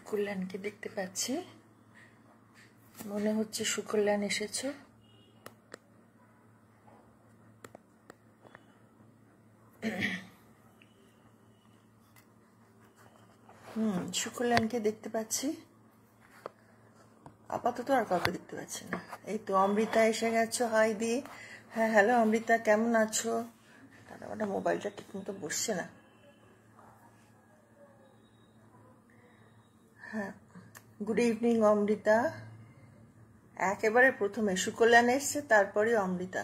শুকল্যাণকে দেখতে পাচ্ছি। মনে হচ্ছে শুকল্যাণ এসেছো। শুকল্যাণকে দেখতে পাচ্ছি, আপাতত আর কাউকে দেখতে পাচ্ছি না। এই তো অমৃতা এসে গেছো, হাই দি। হ্যাঁ, হ্যালো অমৃতা, কেমন আছো? দাদা ওটা মোবাইলটা ঠিক মতো বসছে না। হ্যাঁ, গুড ইভিনিং অমৃতা। একেবারে প্রথমে শুকল্যাণ এসছে, তারপরে অমৃতা।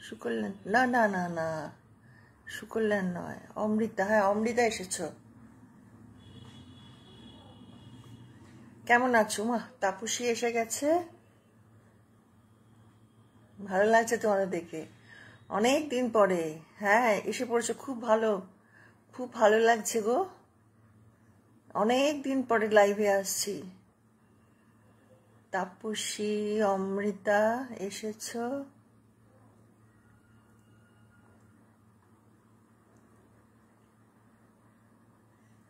শুকল্যাণ না না না না, শুকল্যাণ নয়, অমৃতা। হ্যাঁ, অমৃতা এসেছো। কেমন আছো মা? তাপসী এসে গেছে। ভালো লাগছে তোমাদের দেখে, অনেক দিন পরে। হ্যাঁ, এসে পড়েছো, খুব ভালো, খুব ভালো লাগছে গো। অনেক দিন পরে লাইভে আসছি। তাপসী, অমৃতা এসেছো।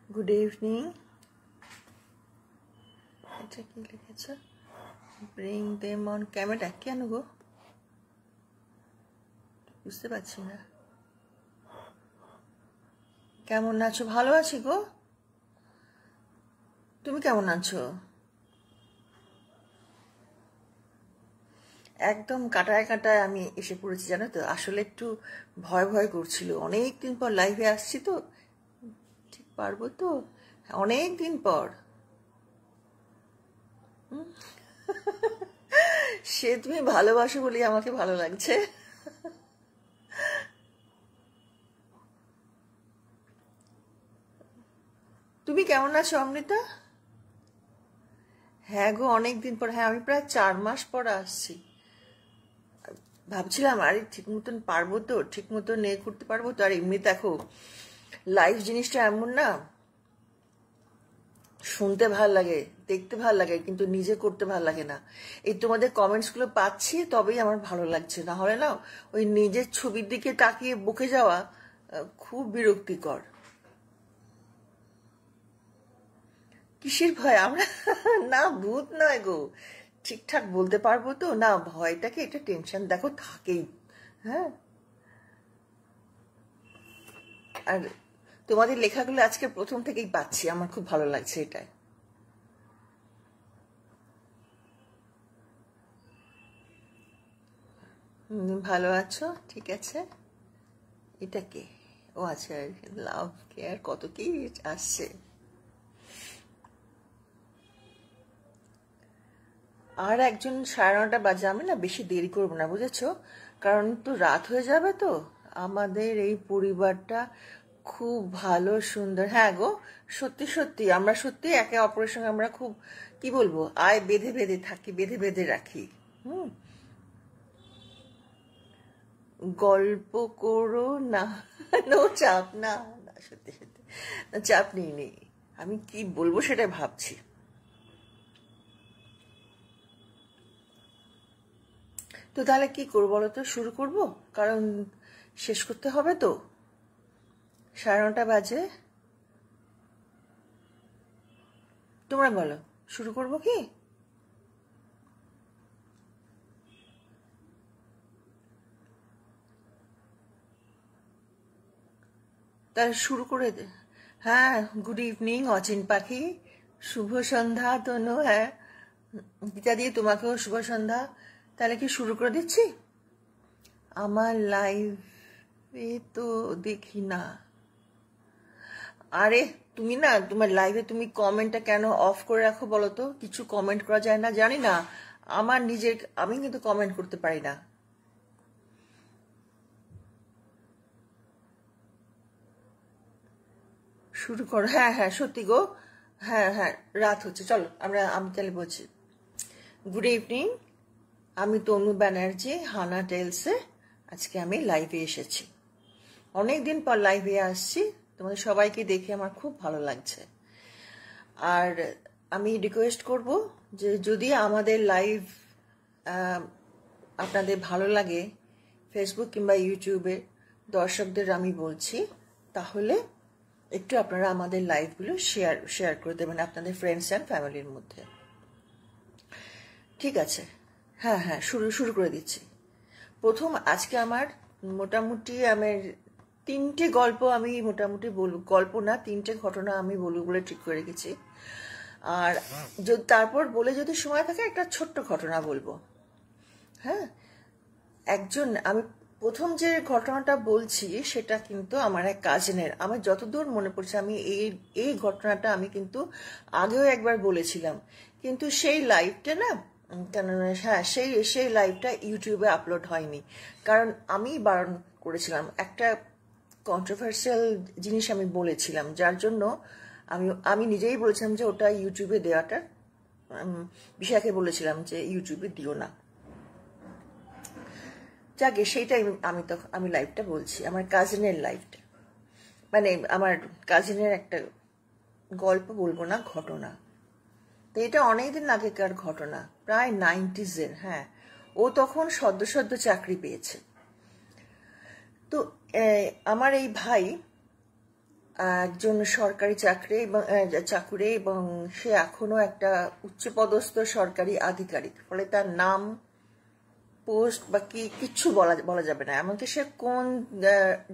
Good evening. এটা কি লিখেছ? Bring them on camera. কেন গো? বুঝতে পারছি না। কেমন আছো? ভালো আছি গো। তুমি কেমন আছো? একদম কাটায় কাটায় আমি এসে পড়েছি, জানো তো। আসলে একটু ভয় ভয় করছিল, অনেক দিন পর লাইভে আসছি তো। ঠিক পারবো তো? অনেক দিন পর। সে তুমি ভালোবাসো বলি আমাকে ভালো লাগছে। তুমি কেমন আছো অমৃতা? হ্যাঁ গো, অনেকদিন পর। হ্যাঁ, আমি প্রায় 4 মাস পর আসছি। ভাবছিলাম আরে ঠিক মতন পারবো তো, ঠিক মতন করতে পারবো তো। আর এমনি দেখো, লাইভ জিনিসটা এমন না, শুনতে ভাল লাগে, দেখতে ভাল লাগে, কিন্তু নিজে করতে ভাল লাগে না। এই তোমাদের কমেন্টস গুলো পাচ্ছি তবেই আমার ভালো লাগছে, না হলে না ওই নিজের ছবির দিকে তাকিয়ে বকে যাওয়া খুব বিরক্তিকর। কিসের ভয়? আমরা না, ভূত নয় গো, ঠিকঠাক বলতে পারবো তো না। ভয়টাকে, এটা টেনশন দেখো থাকেই। হ্যাঁ, আর তোমাদের লেখাগুলো আজকে প্রথম থেকেই পাচ্ছি, আমার খুব ভালো লাগছে এটাই। ভালো আছো? ঠিক আছে। এটা কে? ও আচ্ছা, লাভ কেয়ার কত কি আসছে। আর একজন 9:30 বাজে, আমি না বেশি দেরি করবো না, বুঝেছো? কারণ তো রাত হয়ে যাবে তো। আমাদের এই পরিবারটা খুব ভালো, সুন্দর। হ্যাঁ গো, সত্যি সত্যি আমরা সত্যি একে অপরের সঙ্গে আমরা খুব, কি বলবো, আয় বেঁধে বেঁধে থাকি, বেঁধে বেঁধে রাখি। হুম, গল্প করো না। নো চাপ, না না, সত্যি সত্যি না, চাপ নেই। আমি কি বলবো সেটা ভাবছি। তো তাহলে কি করবো বলো তো? শুরু করব, কারণ শেষ করতে হবে তো। 9:30 বাজে। তোমরা বলো, শুরু করব কি? তাহলে শুরু করে দে। হ্যাঁ, গুড ইভিনিং অচিন পাখি, শুভ সন্ধ্যা তনু। হ্যাঁ, গীতা দিয়ে তোমাকেও শুভ সন্ধ্যা। তাহলে কি শুরু করে দিচ্ছি? আমার লাইভে তো দেখি না। আরে তুমি না, তোমার লাইভে তুমি কমেন্টটা কেন অফ করে রাখো বলো তো? কিছু কমেন্ট করা যায় না জানি না। আমার নিজের, আমি কিন্তু কমেন্ট করতে পারি না। শুরু করো। হ্যাঁ হ্যাঁ, সত্যি গো। হ্যাঁ হ্যাঁ, রাত হচ্ছে, চলো আমি তাহলে বলছি। গুড ইভিনিং, আমি তনু ব্যানার্জি, হানা টেলসে। আজকে আমি লাইভে এসেছি, অনেক দিন পর লাইভে আসছি। তোমাদের সবাইকে দেখে আমার খুব ভালো লাগছে। আর আমি রিকোয়েস্ট করব যে যদি আমাদের লাইভ আপনাদের ভালো লাগে, ফেসবুক কিংবা ইউটিউবে দর্শকদের আমি বলছি, তাহলে একটু আপনারা আমাদের লাইভগুলো শেয়ার করে দেবেন আপনাদের ফ্রেন্ডস অ্যান্ড ফ্যামিলির মধ্যে। ঠিক আছে, হ্যাঁ হ্যাঁ, শুরু করে দিচ্ছি। প্রথম আজকে আমার মোটামুটি আমার 3টে গল্প আমি মোটামুটি বলবো, গল্প না 3টে ঘটনা আমি বলবো বলে ঠিক করে রেখেছি। আর যদি তারপর বলে যদি সময় থাকে একটা ছোট্ট ঘটনা বলবো। হ্যাঁ, আমি প্রথম যে ঘটনাটা বলছি সেটা কিন্তু আমার এক কাজিনের, আমার যতদূর মনে পড়ছে আমি এই ঘটনাটা আমি কিন্তু আগেও একবার বলেছিলাম, কিন্তু সেই লাইভটা না, কেন হ্যাঁ সেই লাইভটা ইউটিউবে আপলোড হয়নি, কারণ আমি বারণ করেছিলাম, একটা কন্ট্রোভার্সিয়াল জিনিস আমি বলেছিলাম, যার জন্য আমি নিজেই বলেছিলাম যে ওটা ইউটিউবে দেওয়াটা, বিষয়কে বলেছিলাম যে ইউটিউবে দিও না। যাকে সেইটাই আমি লাইভটা বলছি, আমার কাজিনের লাইভটা, মানে আমার কাজিনের একটা গল্প বলবো না, ঘটনা। তো এটা অনেকদিন আগেকার ঘটনা, প্রায় 90s। হ্যাঁ, ও তখন সদ্য চাকরি পেয়েছে। তো আমার এই ভাই একজন সরকারি চাকুরে, এবং সে এখনো একটা উচ্চপদস্থ সরকারি আধিকারিক, ফলে তার নাম, পোস্ট বা কিচ্ছু বলা যাবে না, এমনকি সে কোন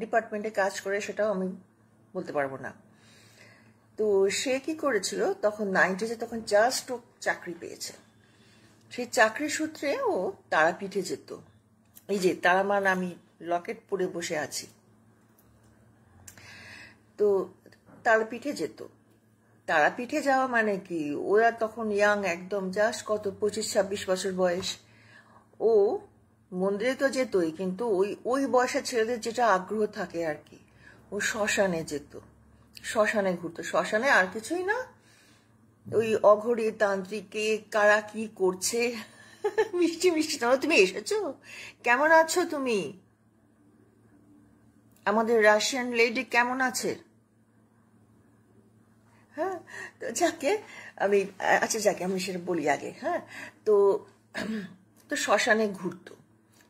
ডিপার্টমেন্টে কাজ করে সেটাও আমি বলতে পারবো না। তো সে কি করেছিল, তখন 90s, তখন জাস্ট ও চাকরি পেয়েছে। সেই চাকরি সূত্রে ও তারাপীঠে যেত। এই যে তারামান, আমি লকেট পরে বসে আছি, তো তারাপীঠে যেত। তারাপীঠে যাওয়া মানে কি, ওরা তখন ইয়াং, একদম জাস্ট কত 25-26 বছর বয়স। ও মন্দিরে তো যেতই, কিন্তু ওই বয়সের ছেলেদের যেটা আগ্রহ থাকে আর কি, ও শ্মশানে যেত, শ্মশানে ঘুরতো। শ্মশানে আর কিছুই না, ওই অঘরী তান্ত্রিকে কারা কি করছে। মিষ্টি মিষ্টি, তুমি এসেছো, কেমন আছো তুমি, আমাদের রাশিয়ান লেডি কেমন আছে? হ্যাঁ, তো যাকে আমি সেটা বলি আগে। হ্যাঁ, তো শ্মশানে ঘুরতো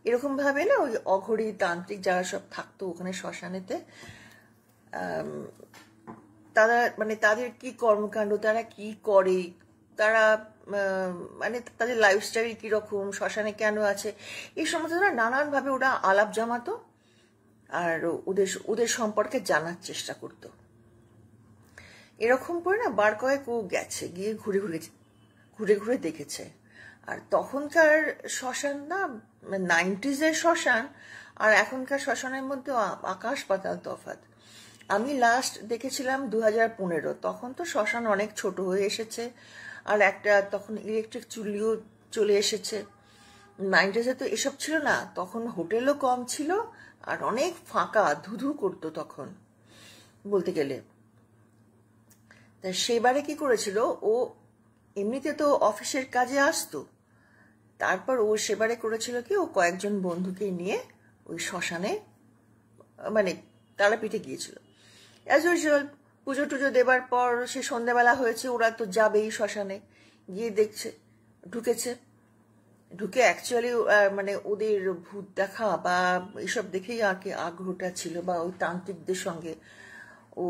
এরকম ভাবে না, ওই অঘরী তান্ত্রিক যারা সব থাকতো ওখানে শ্মশানেতে, তারা মানে তাদের কি কর্মকাণ্ড, তারা কি করে, তারা মানে তাদের লাইফস্টাইল কিরকম, শ্মশানে কেন আছে, এই সমস্ত নানানভাবে ওরা আলাপ জমাতো আর ওদের সম্পর্কে জানার চেষ্টা করতো। এরকম করে না বার কয়েক ও গেছে, গিয়ে ঘুরে ঘুরে দেখেছে। আর তখনকার শ্মশান না, 90s শ্মশান আর এখনকার শ্মশানের মধ্যে আকাশ পাতাল তফাৎ। আমি লাস্ট দেখেছিলাম 2015, তখন তো শ্মশান অনেক ছোট হয়ে এসেছে, আর একটা তখন ইলেকট্রিক চুল্লিও চলে এসেছে। 90s তো এসব ছিল না, তখন হোটেলও কম ছিল, আর অনেক ফাঁকা, ধুধু করতো তখন বলতে গেলে। তা সেবারে কি করেছিল, ও এমনিতে তো অফিসের কাজে আসতো, তারপর ও সেবারে করেছিল কি, ও কয়েকজন বন্ধুকে নিয়ে ওই শ্মশানে মানে তারাপীঠে গিয়েছিল। অ্যাজ ইউজুয়াল পুজো টুজো দেবার পর সে সন্ধ্যাবেলা হয়েছে, ওরা তো যাবেই শ্মশানে, গিয়ে দেখছে, ঢুকে অ্যাকচুয়ালি মানে ওদের ভূত দেখা বা এসব দেখেই আর কি আগ্রহটা ছিল, বা ওই তান্ত্রিকদের সঙ্গে ও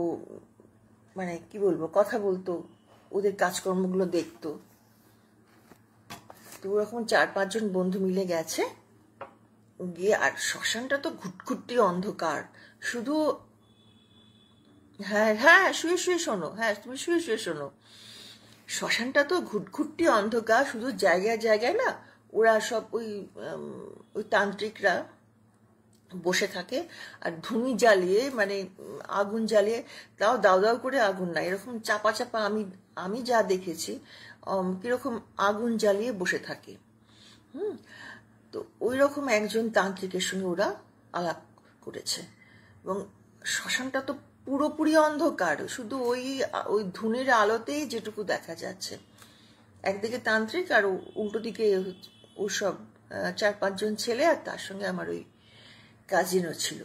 মানে কি বলবো, কথা বলতো, ওদের কাজকর্মগুলো দেখতো। তো ওরকম 4-5 জন বন্ধু মিলে গেছে গিয়ে, আর শ্মশানটা তো ঘুটঘুটি অন্ধকার, শুধু হ্যাঁ হ্যাঁ শুয়ে শোনো, হ্যাঁ তুমি শুয়ে শোনো, শ্মশানটা তো ঘুটঘুটি অন্ধকার, শুধু জায়গায় জায়গায় না ওরা সব ওই তান্ত্রিকরা বসে থাকে, আর ধুনি জ্বালিয়ে মানে আগুন জ্বালিয়ে, তাও দাও দাও করে আগুন না, এরকম চাপা চাপা, আমি যা দেখেছি কিরকম আগুন জ্বালিয়ে বসে থাকে। তো ওই রকম একজন তান্ত্রিকের সঙ্গে ওরা আলাপ করেছে, এবং শ্মশানটা তো পুরোপুরি অন্ধকার, শুধু ওই ধুনির আলোতেই যেটুকু দেখা যাচ্ছে, একদিকে তান্ত্রিক আর উল্টো দিকে ওসব 4-5 জন ছেলে, আর তার সঙ্গে আমার ওই কাজিনও ছিল।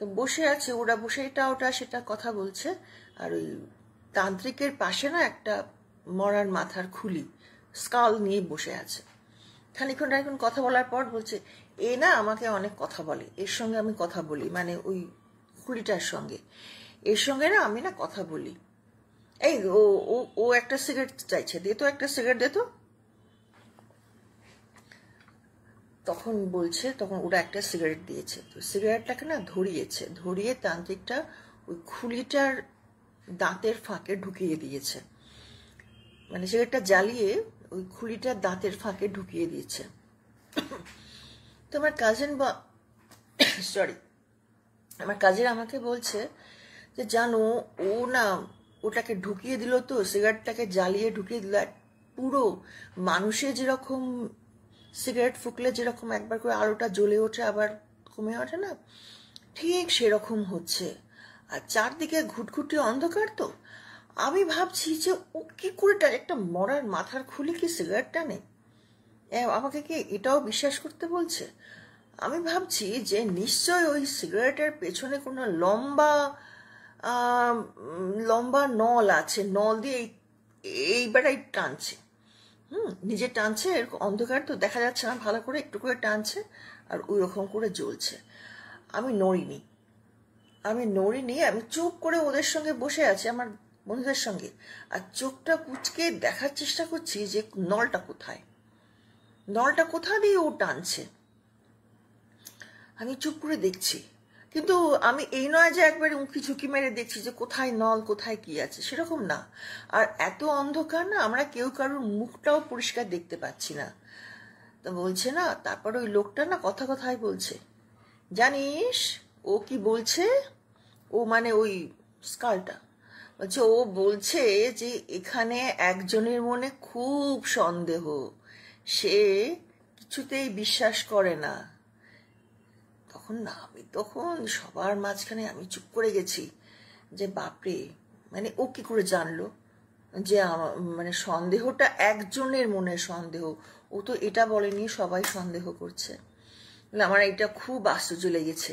তো বসে আছে ওরা, বসে এটা ওটা সেটা কথা বলছে, আর ওই তান্ত্রিকের পাশে না একটা মরার মাথার খুলি, স্কাল নিয়ে বসে আছে। খানিক্ষণ কথা বলার পর বলছে, এ না আমাকে অনেক কথা বলে, এর সঙ্গে আমি কথা বলি, মানে ওই খুলিটার সঙ্গে, এর সঙ্গে না আমি না কথা বলি। এই ও ও ও একটা সিগারেট চাইছে, দে তো একটা সিগারেট দে তো। তখন বলছে, তখন ওরা একটা সিগারেট দিয়েছে, তো সিগারেটটাকে না ধরিয়ে তান্ত্রিকটা ওই খুলিটার দাঁতের ফাঁকে ঢুকিয়ে দিয়েছে, মানে সিগারেটটা জ্বালিয়ে ওই খুলিটার দাঁতের ফাঁকে ঢুকিয়ে দিয়েছে। তো আমার কাজিন আমার কাজিন আমাকে বলছে যে জানো, ও না ওটাকে ঢুকিয়ে দিল, তো সিগারেটটাকে জ্বালিয়ে ঢুকিয়ে দিল, পুরো মানুষে যেরকম সিগারেট ফুকলে যেরকম একবার করে আলোটা জ্বলে ওঠে আবার কমে ওঠে না, ঠিক সেরকম হচ্ছে। আর চারদিকে ঘুটঘুটি অন্ধকার। তো আমি ভাবছি যে ও কি করে একটা মরার মাথার খুলি কি সিগারেট টানে, আমাকে কি এটাও বিশ্বাস করতে বলছে? আমি ভাবছি যে নিশ্চয় ওই সিগারেটের পেছনে কোনো লম্বা লম্বা নল আছে, নল দিয়ে এইবারই টানছে, নিজে টানছে, এরকম অন্ধকার তো দেখা যাচ্ছে না ভালো করে, একটু করে টানছে আর ওই রকম করে জ্বলছে। আমি নড়িনি, আমি চুপ করে ওদের সঙ্গে বসে আছি, আমার বন্ধুদের সঙ্গে, আর চোখটা কুচকে দেখার চেষ্টা করছি যে নলটা কোথা দিয়ে ও টানছে। আমি চুপ করে দেখছি, কিন্তু আমি এই নয় যে একবারে উঁকি ঝুঁকি মেরে দেখছি যে কোথায় নল কোথায় কি আছে, সেরকম না। আর এত অন্ধকার না, আমরা কেউ কারোর মুখটাও পরিষ্কার দেখতে পাচ্ছি না। তো বলছে না, তারপর ওই লোকটা না কথায় বলছে, জানিস ও কি বলছে? ও মানে ওই স্কালটা বলছে, ও বলছে যে এখানে একজনের মনে খুব সন্দেহ, সে কিছুতেই বিশ্বাস করে না। তখন সবার মাঝখানে আমি চুপ করে গেছি যে বাপরে, মানে ও কি করে জানলো যে মানে সন্দেহটা একজনের মনে সন্দেহ, ও তো এটা বলেনি সবাই সন্দেহ করছে। আমার এটা খুব আশ্চর্য লেগেছে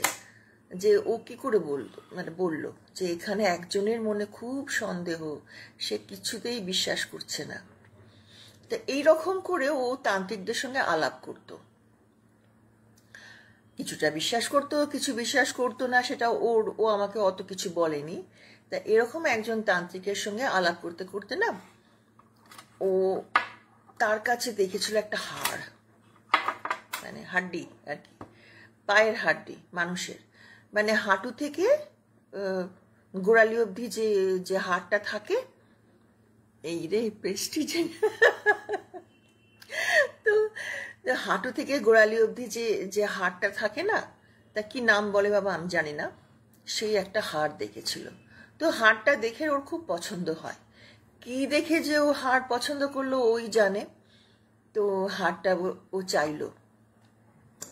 যে ও কি করে বললো যে এখানে একজনের মনে খুব সন্দেহ, সে কিছুতেই বিশ্বাস করছে না। তো এইরকম করে ও তান্ত্রিকদের সঙ্গে আলাপ করতো, কিছুটা বিশ্বাস করতো, কিছু বিশ্বাস করতো না, সেটা ও আমাকে অত কিছু বলেনি। তা এরকম একজন তান্ত্রিকের সঙ্গে আলাপ করতে করতে না, ও তার কাছে দেখেছিল একটা হাড়, মানে হাড্ডি আর কি, পায়ের হাড্ডি মানুষের, মানে হাঁটু থেকে গোড়ালি অবধি যে হাড়টা থাকে, এই রে প্রেস্টিজেন তো হাঁটু থেকে গোড়ালি অবধি যে হাড়টা থাকে না, তা কি নাম বলে বাবা আমি জানি না, সেই একটা হাড় দেখেছিল। তো হাড়টা দেখে ওর খুব পছন্দ হয়, কি দেখে যে ও হাড় পছন্দ করলো ওই জানে। তো হাড়টা ও চাইলো,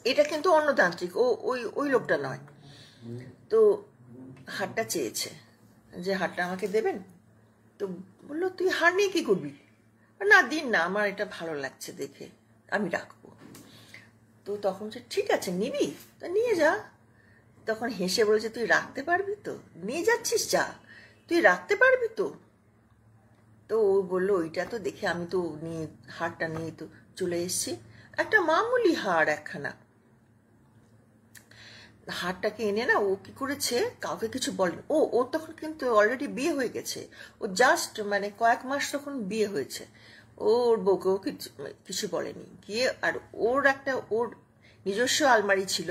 এটা কিন্তু অন্য তান্ত্রিক, ওই লোকটা নয়। তো হাড়টা চেয়েছে যে হাড়টা আমাকে দেবেন। তো বললো, তুই হাড় নিয়ে কি করবি? না দিন না, আমার এটা ভালো লাগছে দেখে, আমি রাখবো। তো তখন সে ঠিক আছে নিবি তা নিয়ে যা। তখন হেসে বলেছে, তুই রাখতে পারবি তো? নিয়ে যাচ্ছিস যা, তুই রাখতে পারবি তো? তো ও বললো, ওইটা তো দেখে আমি তো হাড়টা নিয়ে তো চলে এসেছি, একটা মামুলি হাড় একখানা। হাড়টাকে এনে না ও কি করেছে, কাউকে কিছু বলেনি। ওর তখন কিন্তু অলরেডি বিয়ে হয়ে গেছে, ও জাস্ট মানে কয়েক মাস তখন বিয়ে হয়েছে। ওর বউকেও কিছু বলেনি গিয়ে। আর ওর নিজস্ব আলমারি ছিল,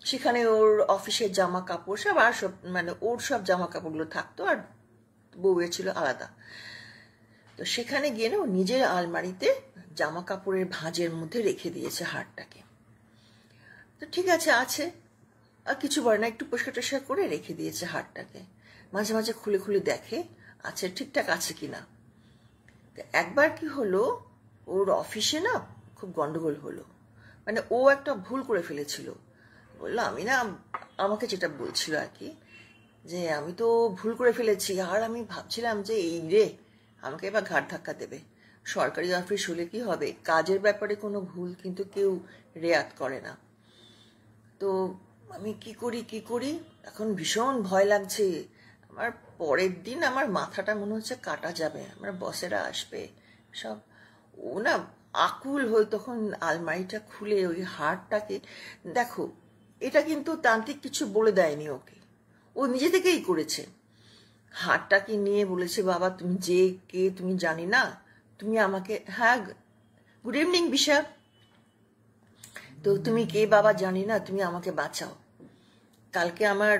সেখানে ওর অফিসের জামা কাপড় সব আর সব, মানে ওর সব জামা কাপড়গুলো থাকতো, আর বউয়ের ছিল আলাদা। তো সেখানে গিয়ে না ও নিজের আলমারিতে জামা কাপড়ের ভাঁজের মধ্যে রেখে দিয়েছে হাড়টাকে। তো ঠিক আছে আর কিছু বলে না, একটু পরিষ্কার টরিষ্কার করে রেখে দিয়েছে হাড়টাকে। মাঝে মাঝে খুলে খুলে দেখে আছে ঠিকঠাক আছে কিনা। একবার কি হলো, ওর অফিসে না খুব গন্ডগোল হলো, মানে ও একটা ভুল করে ফেলেছিল। বললো আমাকে যেটা বলছিল আর কি, যে আমি তো ভুল করে ফেলেছি, আর আমি ভাবছিলাম যে এই রে আমাকে এবার ঘাট ধাক্কা দেবে। সরকারি অফিস হলে কি হবে, কাজের ব্যাপারে কোনো ভুল কিন্তু কেউ রেয়াত করে না। তো আমি কি করি, এখন ভীষণ ভয় লাগছে আমার। পরের দিন আমার মাথাটা মনে হচ্ছে কাটা যাবে, আমার বসেরা আসবে সব। ও না আকুল হয়ে তখন আলমারিটা খুলে ওই হাড়টাকে, দেখো এটা কিন্তু তান্ত্রিক কিছু বলে দেয়নি ওকে, ও নিজে থেকেই করেছে। হারটাকে নিয়ে বলেছে, বাবা তুমি যে কে তুমি জানি না, তুমি আমাকে, হ্যাঁ গুড ইভিনিং বিশা, তো তুমি কে বাবা জানি না, তুমি আমাকে বাঁচাও, কালকে আমার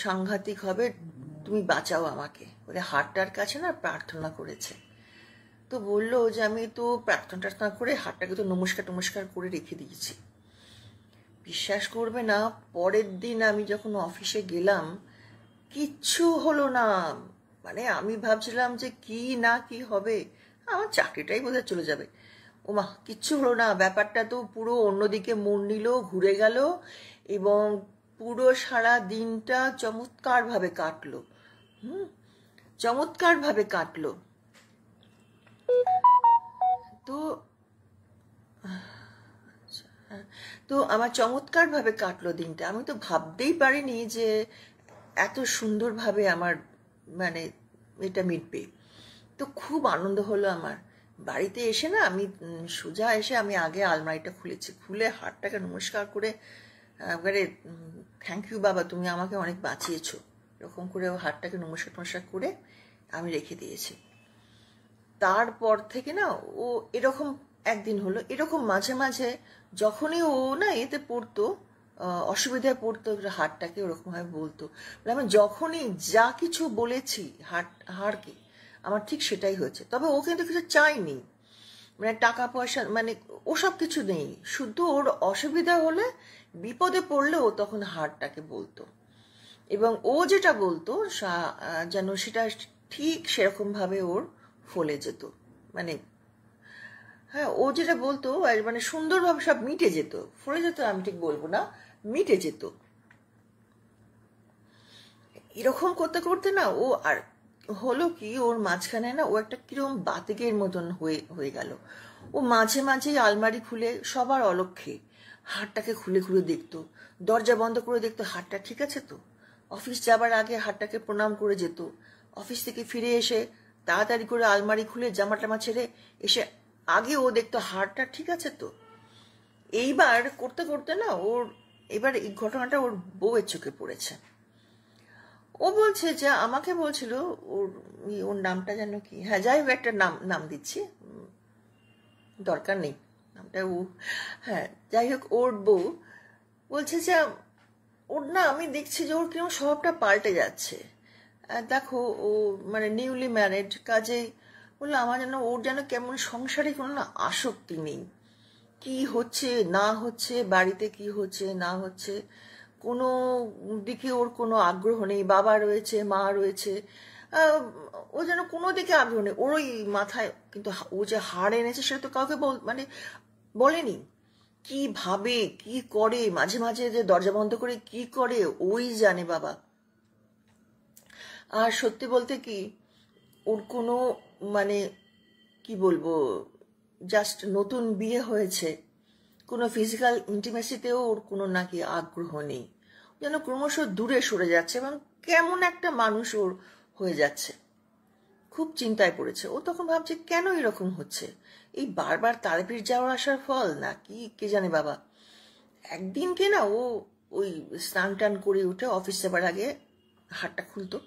সাংঘাতিক হবে, তুমি বাঁচাও আমাকে বলে হারটার কাছে না প্রার্থনা করেছে। তো বললো যে আমি তো প্রার্থনা করে হারটাকে তো নমস্কার করে রেখে দিয়েছি। বিশ্বাস করবে না, পরের দিন আমি যখন অফিসে গেলাম কিচ্ছু হলো না। মানে আমি ভাবছিলাম যে কি না কি হবে, আমার চাকরিটাই বোধহয় চলে যাবে। ওমা কিচ্ছু হলো না, ব্যাপারটা তো পুরো অন্যদিকে মন নিল, ঘুরে গেল এবং পুরো সারা দিনটা চমৎকারভাবে কাটলো। চমৎকারভাবে কাটলো। তো তো আমার চমৎকারভাবে কাটলো দিনটা। আমি তো ভাবতেই পারিনি যে এত সুন্দরভাবে আমার মানে এটা মিটবে। তো খুব আনন্দ হলো আমার। বাড়িতে এসে না আমি সোজা এসে আমি আগে আলমারিটা খুলেছি, খুলে হাতটাকে নমস্কার করে একবারে থ্যাংক ইউ বাবা, তুমি আমাকে অনেক বাঁচিয়েছো, এরকম করে হাতটাকে নমস্কার করে আমি রেখে দিয়েছি। তারপর থেকে না ও এরকম একদিন হলো, এরকম মাঝে মাঝে যখনই ও না এতে পড়তো, অসুবিধায় পড়তো, হারটাকে ওরকমভাবে বলতো। আমি যখনই যা কিছু বলেছি হারকে, আমার ঠিক সেটাই হয়েছে। তবে ও কিন্তু কিছু চায়নি, মানে টাকা পয়সা মানে ওসব কিছু নেই, শুধু ওর অসুবিধা হলে বিপদে পড়লে ও তখন হারটাকে বলতো, এবং ও যেটা বলতো যেন সেটা ঠিক সেরকম ভাবে ওর ফলে যেত। মানে হ্যাঁ, ও যেটা বলতো মানে সুন্দরভাবে সব মিটে যেত, ফলে যেত আমি ঠিক বলবো না, মিটে যেত। এরকম করতে করতে না ও আর হলো কি, ওর মাঝখানে না ও একটা কিরম বাতিকের মতন হয়ে গেল। ও মাঝে মাঝেই আলমারি খুলে সবার অলক্ষ্যে হাতটাকে খুলে খুলে দেখতো, দরজা বন্ধ করে দেখতো হাতটা ঠিক আছে তো, অফিস যাবার আগে হাতটাকে প্রণাম করে যেত, অফিস থেকে ফিরে এসে তাড়াতাড়ি করে আলমারি খুলে জামা টামা ছেড়ে এসে আগে ও দেখতো হাতটা ঠিক আছে তো। এইবার করতে করতে না ওর এবার এই ঘটনাটা ওর বউয়ের চোখে পড়েছে। ও বলছে যে আমাকে বলছিল, ওর নামটা যেন কি, হ্যাঁ যাই হোক একটা নাম দিচ্ছি, দরকার নেই নামটা, ও হ্যাঁ যাই হোক, ওর বউ বলছে যে ওর না আমি দেখছি যে ওর কিরকম স্বভাবটা পাল্টে যাচ্ছে, দেখো ও মানে নিউলি ম্যারিড, কাজেই বললো আমার যেন ওর যেন কেমন সংসারে কোনো না আসক্তি নেই, কি হচ্ছে না হচ্ছে বাড়িতে, কি হচ্ছে না হচ্ছে কোনো দিকে ওর কোনো আগ্রহ নেই, বাবা রয়েছে মা রয়েছে, ও যেন কোনো দিকে আগ্রহ নেই ওর। ওই মাথায় কিন্তু ও যে হার এনেছে সেটা তো কাউকে মানে বলেনি, কি ভাবে কি করে, মাঝে মাঝে যে দরজা বন্ধ করে কি করে ওই জানে বাবা। আর সত্যি বলতে কি ওর কোনো মানে কি বলবো, জাস্ট নতুন বিয়ে হয়েছে, কোনো ফিজিক্যাল ইন্টিমেসিতেও ওর কোনো নাকি আগ্রহ নেই, যেন ক্রমশ দূরে সরে যাচ্ছে এবং কেমন একটা মানুষ ওর হয়ে যাচ্ছে। খুব চিন্তায় পড়েছে ও, তখন ভাবছে কেন এরকম হচ্ছে, এই বারবার তারাপীঠ যাওয়া আসার ফল না কি কে জানে বাবা। একদিনকে না ও ওই স্নান টান করে উঠে অফিস যাবার আগে হাতটা খুলতো,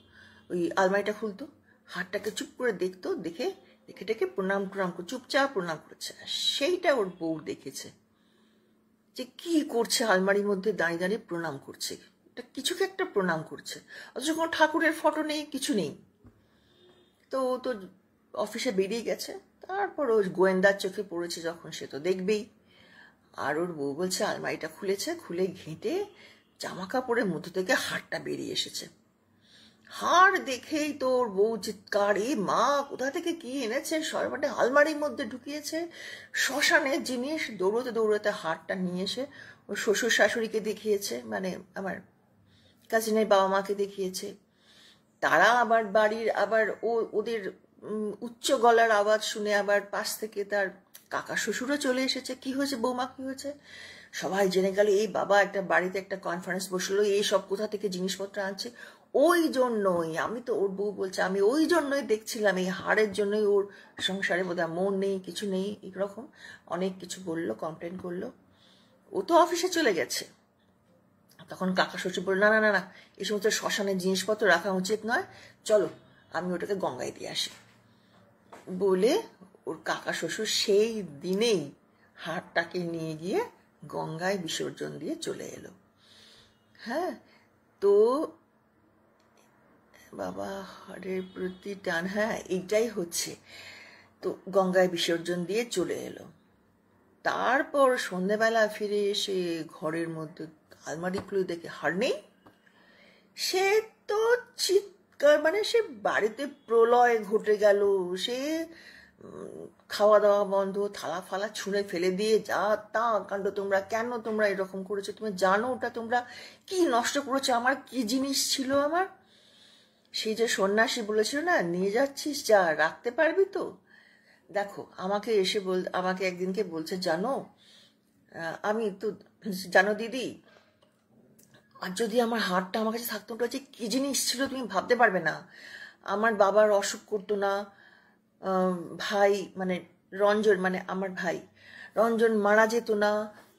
ওই আলমারিটা খুলতো, হাতটাকে চুপ করে দেখতো, দেখে দেখে ডেকে প্রণাম করে চুপচাপ প্রণাম করেছে। সেইটা ওর বউ দেখেছে যে কি করছে, আলমারির মধ্যে দাঁড়িয়ে দাঁড়িয়ে প্রণাম করছে, এটা কিছুকে একটা প্রণাম করছে, অথচ কোনো ঠাকুরের ফটো নেই, কিছু নেই। তো ও তো অফিসে বেরিয়ে গেছে, তারপর ও গোয়েন্দার চোখে পড়েছে যখন, সে তো দেখবেই। আর ওর বউ বলছে আলমারিটা খুলেছে, খুলে ঘেঁটে জামা কাপড়ের মধ্যে থেকে হারটা বেরিয়ে এসেছে। হার দেখেই তো ওর বউ চিৎকার, এ মা কোথা থেকে কি এনেছে, সর্বটা আলমারির মধ্যে ঢুকিয়েছে, শ্মশানের জিনিস, দৌড়তে দৌড়তে হারটা নিয়ে এসে ওর শ্বশুর শাশুড়িকে দেখিয়েছে, মানে আমার কাজিনের বাবা মাকে দেখিয়েছে। তারা আবার বাড়ির আবার ওদের উচ্চ গলার আওয়াজ শুনে আবার পাশ থেকে তার কাকা শ্বশুরও চলে এসেছে, কি হয়েছে বৌমা কি হয়েছে, সবাই জেনে গেল এই বাবা একটা বাড়িতে একটা কনফারেন্স বসলো, এই সব কোথা থেকে জিনিসপত্র আনছে। ওই জন্যই আমি তো, ওর বউ বলছে আমি ওই জন্যই দেখছিলাম, এই হাড়ের জন্যই ওর সংসারে বোধহয় মন নেই, কিছু নেই, এরকম অনেক কিছু বললো, কমপ্লেন করলো। ও তো অফিসে চলে গেছে, তখন কাকা শ্বশুর বলল, না না না না, এই সমস্ত শ্মশানের জিনিসপত্র রাখা উচিত নয়, চলো আমি ওটাকে গঙ্গায় দিয়ে আসি। বলে ওর কাকা শ্বশুর সেই দিনেই হাড়টাকে নিয়ে গিয়ে গঙ্গায় বিসর্জন দিয়ে চলে এলো। হ্যাঁ, তো বাবা হাড়ের প্রতি টান, হ্যাঁ এইটাই হচ্ছে। তো গঙ্গায় বিসর্জন দিয়ে চলে এলো। তারপর সন্ধেবেলা ফিরে এসে ঘরের মধ্যে আলমারি খুলে দেখে হাড় নেই। সে তো চিৎকার, মানে সে বাড়িতে প্রলয় ঘটে গেল। সে খাওয়া দাওয়া বন্ধ, থালা ফালা ছুঁড়ে ফেলে দিয়ে, যা তা কাণ্ড, তোমরা কেন তোমরা এরকম করেছো, তুমি জানো ওটা তোমরা কি নষ্ট করেছো, আমার কি জিনিস ছিল আমার। সেই যে সন্ন্যাসী বলেছিল না, নিয়ে যাচ্ছিস যা, রাখতে পারবি তো। দেখো আমাকে এসে আমাকে একদিনকে বলছে, জানো আমি তো, জানো দিদি, আর যদি আমার হাড়টা আমার কাছে থাকতো, ওটা যে কি জিনিস ছিল তুমি ভাবতে পারবে না। আমার বাবার অসুখ করতো না, ভাই মানে রঞ্জন, মানে আমার ভাই রঞ্জন মারা যেত না,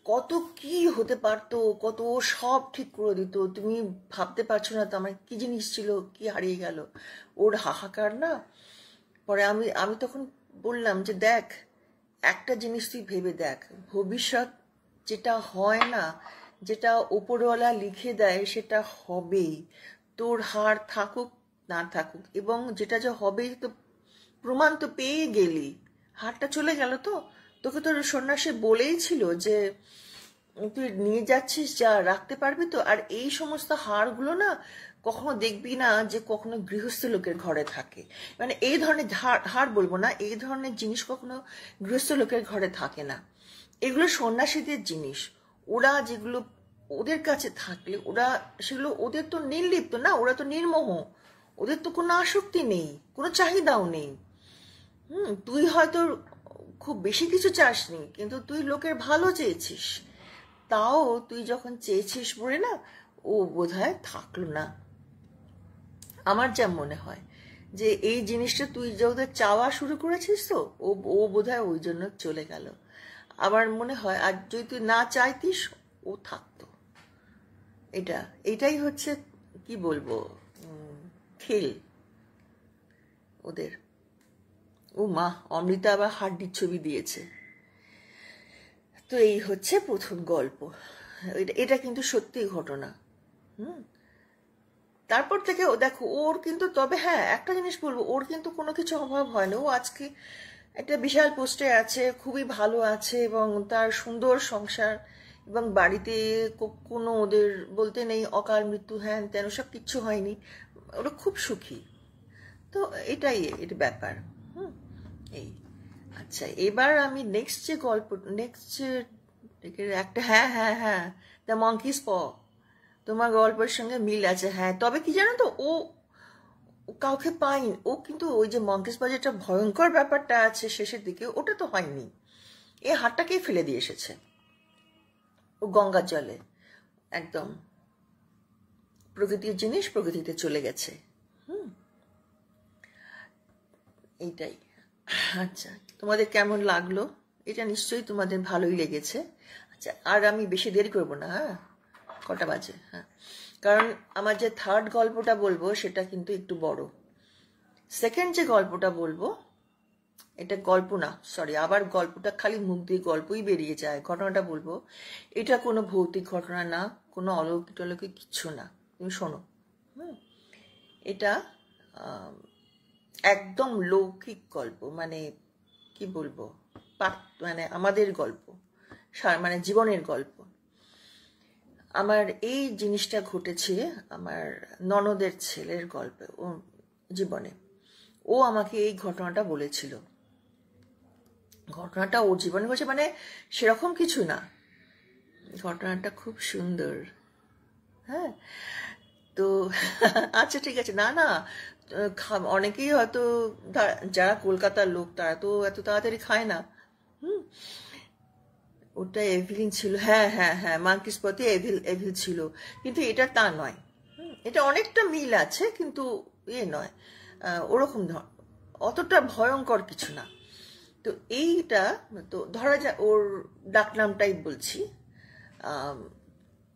কত কি হতে পারতো, কত সব ঠিক করে দিত, তুমি ভাবতে পারছো না তো আমার কি জিনিস ছিল, কি হারিয়ে গেল। ওর হাহাকার না। পরে আমি তখন বললাম যে দেখ, একটা জিনিস তুই ভেবে দেখ, ভবিষ্যৎ যেটা হয় না, যেটা ওপরওয়ালা লিখে দেয় সেটা হবেই, তোর হার থাকুক না থাকুক, এবং যেটা যে হবেই তো প্রমাণ তো পেয়ে গেলি, হারটা চলে গেল। তো তোকে তোর সন্ন্যাসী বলেই ছিল যে তুই নিয়ে যাচ্ছিস যা, রাখতে পারবি তো। আর এই সমস্ত হারগুলো না কখনো দেখবি না যে কখনো গৃহস্থ লোকের ঘরে থাকে, মানে এই ধরনের হার বলবো না, এই ধরনের জিনিস কখনো গৃহস্থ লোকের ঘরে থাকে না। এগুলো সন্ন্যাসীদের জিনিস। ওরা যেগুলো ওদের কাছে থাকলে, ওরা সেগুলো, ওদের তো নির্লিপ্ত না, ওরা তো নির্মোহ, ওদের তো কোনো আসক্তি নেই, কোনো চাহিদাও নেই। তুই হয়তো খুব বেশি কিছু চাসনি, কিন্তু তুই লোকের ভালো চেয়েছিস, তাও তুই যখন চেয়েছিস বলে না, ও বোধহয় থাকলো না। আমার যা মনে হয় যে এই জিনিসটা তুই যখন চাওয়া শুরু করেছিস, তো ও বোধহয় ওই জন্য চলে গেল। আমার মনে হয় আর যদি তুই না চাইতিস, ও থাকতো। এটাই হচ্ছে কি বলবো, খেল ওদের। ও মা, অমৃতা আবার হাড্ডির ছবি দিয়েছে। তো এই হচ্ছে প্রথম গল্প। এটা কিন্তু সত্যি ঘটনা। তারপর থেকে ও দেখো, ওর কিন্তু, তবে হ্যাঁ একটা জিনিস বলবো, ওর কিন্তু কোনো কিছু অভাব হয় না। ও আজকে একটা বিশাল পোস্টে আছে, খুবই ভালো আছে, এবং তার সুন্দর সংসার, এবং বাড়িতে কোনো ওদের বলতে নেই অকাল মৃত্যু হ্যান তেন সব কিচ্ছু হয়নি, ওরা খুব সুখী। তো এটাই এর ব্যাপার। এই আচ্ছা, এবার আমি নেক্সট যে গল্প, নেক্সট একটা, হ্যাঁ হ্যাঁ হ্যাঁ, দ্য মঙ্কিস প, তোমার গল্পের সঙ্গে মিল আছে। হ্যাঁ, তবে কি জানো তো, ও কাউকে পায়নি। ও কিন্তু ওই যে মঙ্কিস পা, যেটা ভয়ঙ্কর ব্যাপারটা আছে শেষের দিকে, ওটা তো হয়নি। এই হাতটাকেই ফেলে দিয়ে এসেছে ও গঙ্গার জলে, একদম প্রকৃতির জিনিস প্রকৃতিতে চলে গেছে। এইটাই। আচ্ছা, তোমাদের কেমন লাগলো? এটা নিশ্চয়ই তোমাদের ভালোই লেগেছে। আচ্ছা, আর আমি বেশি দেরি করব না। হ্যাঁ, কটা বাজে? হ্যাঁ, কারণ আমার যে থার্ড গল্পটা বলবো সেটা কিন্তু একটু বড়। সেকেন্ড যে গল্পটা বলবো, এটা গল্প না, সরি, আবার গল্পটা খালি মুখ দিয়ে গল্পই বেরিয়ে যায়। ঘটনাটা বলবো, এটা কোনো ভৌতিক ঘটনা না, কোনো অলৌকিক টলৌকিক কিচ্ছু না। তুমি শোনো। এটা একদম লৌকিক গল্প, মানে কি বলবো, মানে আমাদের গল্প, মানে জীবনের গল্প। আমার এই জিনিসটা ঘটেছে আমার ননদের ছেলের গল্পে, ও জীবনে। ও আমাকে এই ঘটনাটা বলেছিল। ঘটনাটা ওর জীবনে হয়েছে, মানে সেরকম কিছু না, ঘটনাটা খুব সুন্দর। হ্যাঁ, তো আচ্ছা ঠিক আছে, না না, অনেকেই হয়তো, যারা কলকাতার লোক তারা তো এত তাড়াতাড়ি খায় না। ওটা এভিলিন ছিল, হ্যাঁ হ্যাঁ হ্যাঁ, মাঙ্কিস পথে এভিল ছিল, কিন্তু এটা তা নয়। এটা অনেকটা মিল আছে, কিন্তু নয় ওরকম, অতটা ভয়ঙ্কর কিছু না। তো এইটা, তো ধরা যায় ওর ডাক নামটাই বলছি,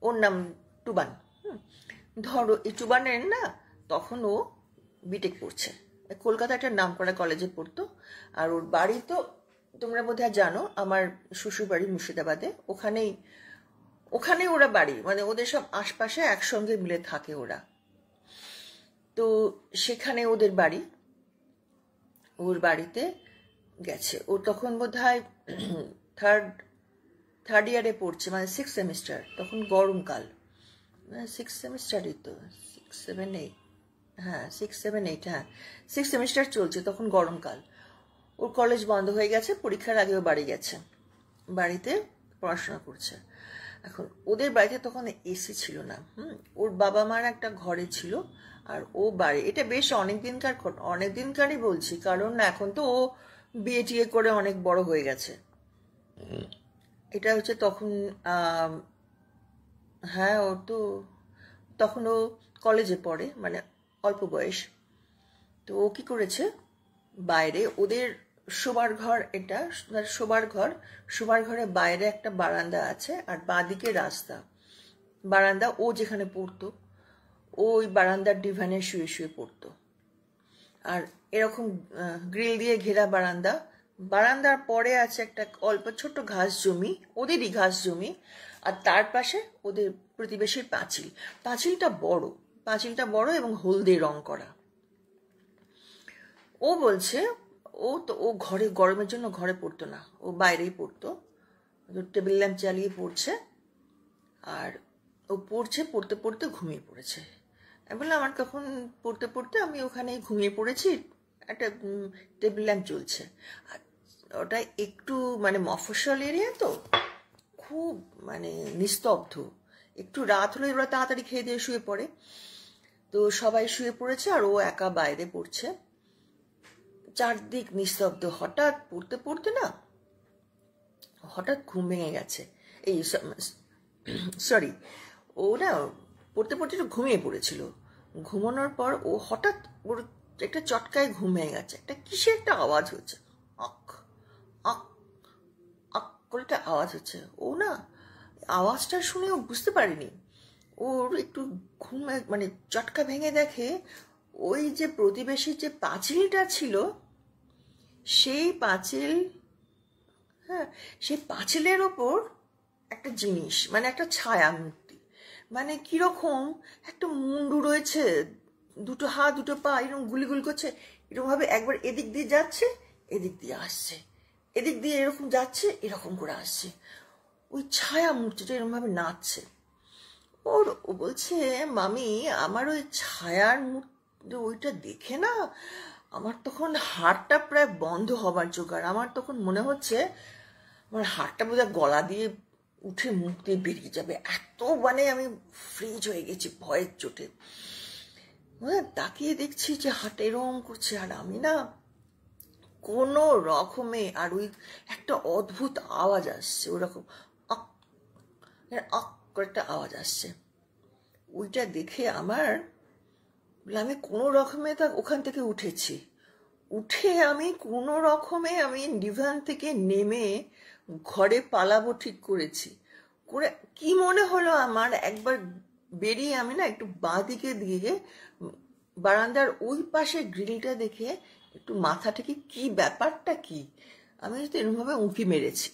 ওর নাম টুবান। ধরো এই টুবানের না তখন ও বিটেক পড়ছে, কলকাতা একটা নামকরা কলেজে পড়তো। আর ওর বাড়ি তো তোমরা বোধহয় জানো, আমার শ্বশুর বাড়ি মুর্শিদাবাদে, ওখানে ওরা বাড়ি, মানে ওদের সব আশপাশে একসঙ্গে মিলে থাকে ওরা। তো সেখানে ওদের বাড়ি, ওর বাড়িতে গেছে। ও তখন বোধহয় থার্ড ইয়ারে পড়ছে, মানে 6th সেমিস্টার। তখন গরমকাল, 6th সেমিস্টারই তো, 6, 7, 8, হ্যাঁ 6, 7, 8, হ্যাঁ 6th সেমিস্টার চলছে, তখন গরমকাল। ওর কলেজ বন্ধ হয়ে গেছে, পরীক্ষার আগেও বাড়ি গেছে, বাড়িতে পড়াশোনা করছে। এখন ওদের বাড়িতে তখন এসি ছিল না, ওর বাবা মার একটা ঘরে ছিল। আর ও বাড়ি, এটা বেশ অনেকদিনকারই বলছি, কারণ এখন তো ও বিয়ে টিয়ে করে অনেক বড় হয়ে গেছে। এটা হচ্ছে তখন হ্যাঁ ও তো তখন ও কলেজে পড়ে, মানে অল্প বয়স। তো ও কি করেছে, বাইরে ওদের শোবার ঘর, এটা শোবার ঘরে বাইরে একটা বারান্দা আছে, আর বাঁদিকে রাস্তা। বারান্দা, ও যেখানে পড়তো ওই বারান্দার ডিভানে শুয়ে শুয়ে পড়তো। আর এরকম গ্রিল দিয়ে ঘেরা বারান্দা, বারান্দার পরে আছে একটা অল্প ছোট্ট ঘাস জমি, ওদেরই ঘাস জমি। আর তার পাশে ওদের প্রতিবেশীর পাঁচিলটা বড় এবং হলদে রং করা। ও বলছে ও ঘরে, গরমের জন্য ঘরে পড়তো না, ও বাইরেই পড়তো, টেবিল ল্যাম্প জ্বালিয়ে পড়ছে। আর ও পড়তে পড়তে ঘুমিয়ে পড়েছে। আমি বললাম আমার কখন পড়তে পড়তে আমি ওখানে ঘুমিয়ে পড়েছি, একটা টেবিল ল্যাম্প জ্বলছে। আর ওটা একটু মানে মফস্বল এরিয়া তো, খুব মানে নিস্তব্ধ। একটু রাত হলে ওরা তাড়াতাড়ি খেয়ে দিয়ে শুয়ে পড়ে। তো সবাই শুয়ে পড়েছে আর ও একা বাইরে পড়ছে, চারদিক নিস্তব্ধ। হঠাৎ পড়তে পড়তে না, হঠাৎ ঘুম ভেঙে গেছে। ও না পড়তে পড়তে একটু ঘুমিয়ে পড়েছিল। ঘুমানোর পর ও হঠাৎ ওর একটা চটকায় ঘুম ভেঙে গেছে, একটা কিসের একটা আওয়াজ হচ্ছে, আক আক আক করে একটা আওয়াজ হচ্ছে। ও না আওয়াজটা শুনে ও বুঝতে পারেনি। ওর একটু ঘুমে মানে চটকা ভেঙে দেখে ওই যে প্রতিবেশীর যে পাঁচিলটা ছিল, সেই পাঁচিল, হ্যাঁ সেই পাঁচিলের ওপর একটা জিনিস, মানে একটা ছায়া মূর্তি, মানে কিরকম একটা মুন্ডু রয়েছে, দুটো হাত দুটো পা এরকম গুলি করছে, এরকম ভাবে একবার এদিক দিয়ে যাচ্ছে, এদিক দিয়ে আসছে, এদিক দিয়ে এরকম যাচ্ছে, এরকম করে আসছে। ওই ছায়া মূর্তিটা এরকম ভাবে নাচছে। ও বলছে মামি আমার ওই ছায়ার মূর্তি ওইটা দেখে না আমার তখন হাড়টা প্রায় বন্ধ হবার জোগাড়। আমার তখন মনে হচ্ছে আমার হাড়টা বোধহয় গলা দিয়ে উঠে মুখ দিয়ে বেরিয়ে যাবে, এত মানে আমি ফ্রিজ হয়ে গেছি ভয়ের চোটে। তাকিয়ে দেখছি যে হাটে এরম করছে, আর আমি না কোনো রকমে, আর ওই একটা অদ্ভুত আওয়াজ আসছে, ওরকম আক আক করে একটা আওয়াজ আসছে। ওইটা দেখে আমি কোনো রকমে ওখান থেকে উঠেছি। উঠে আমি কোনো রকমে আমি ডিভান থেকে নেমে ঘরে পালাবো ঠিক করেছি। করে কি মনে হলো আমার, একবার বেরিয়ে আমি না একটু বাঁ দিকে দিয়ে বারান্দার ওই পাশে গ্রিলটা দেখে একটু মাথা থেকে কি ব্যাপারটা কি, আমি তো এরকমভাবে উঁকি মেরেছি,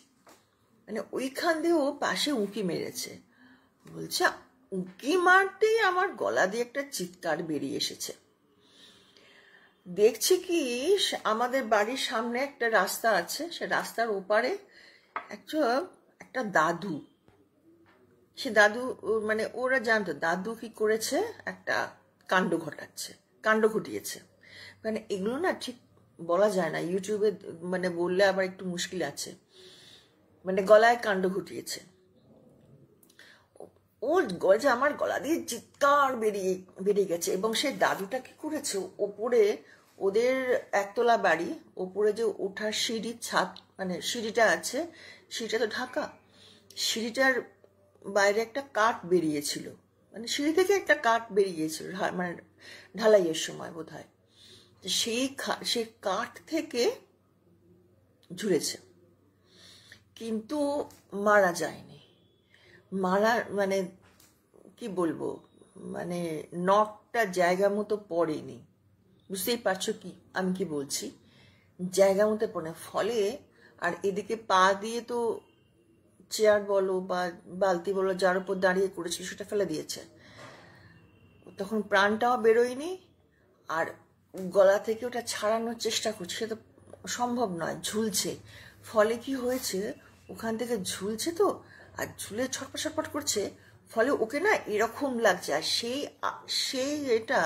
মানে ওইখান দিয়ে ও পাশে উঁকি মেরেছে। বলছে উঁকি মারতেই আমার গলা দিয়ে একটা চিৎকার বেরিয়ে এসেছে। দেখছি কি আমাদের বাড়ির সামনে একটা রাস্তা আছে, সে রাস্তার ওপারে একটা দাদু, সে দাদু মানে ওরা জানতো দাদু কি করেছে, একটা কাণ্ড ঘটিয়েছে। মানে এগুলো না ঠিক বলা যায় না ইউটিউবে, মানে বললে আবার একটু মুশকিল আছে। মানে গলায় কাণ্ড ঘটিয়েছে, যে আমার গলা দিয়ে চিৎকার বেরিয়ে গেছে। এবং সেই দাদুটা কি করেছে, ওপরে ওদের একতলা বাড়ি, ওপরে যে ওঠার সিঁড়ির ছাদ, মানে সিঁড়িটা আছে, সিঁড়িটা তো ঢাকা, সিঁড়িটার বাইরে একটা কাঠ বেরিয়েছিল, মানে সিঁড়ি থেকে একটা কাঠ বেরিয়েছিল, মানে ঢালাইয়ের সময় বোধ হয়। সেই কাঠ থেকে ঝুলেছে, কিন্তু মারা যায়নি। মানে কি বলবো, মানে নখটা জায়গা মতো পড়েনি, বুঝতেই পারছো কি আমি কি বলছি, জায়গা মতো পড়ে, ফলে আর এদিকে পা দিয়ে তো চেয়ার বলো বা বালতি বলো যার উপর দাঁড়িয়ে করেছিল সেটা ফেলে দিয়েছে, তখন প্রাণটাও বেরোয়নি, আর গলা থেকে ওটা ছাড়ানোর চেষ্টা করছে, সেটা সম্ভব নয়, ঝুলছে, ফলে কি হয়েছে ওখান থেকে ঝুলছে তো, আর ঝুলে ছটপট ছটপট করছে, ফলে ওকে না এরকম লাগছে, আর সেই এটা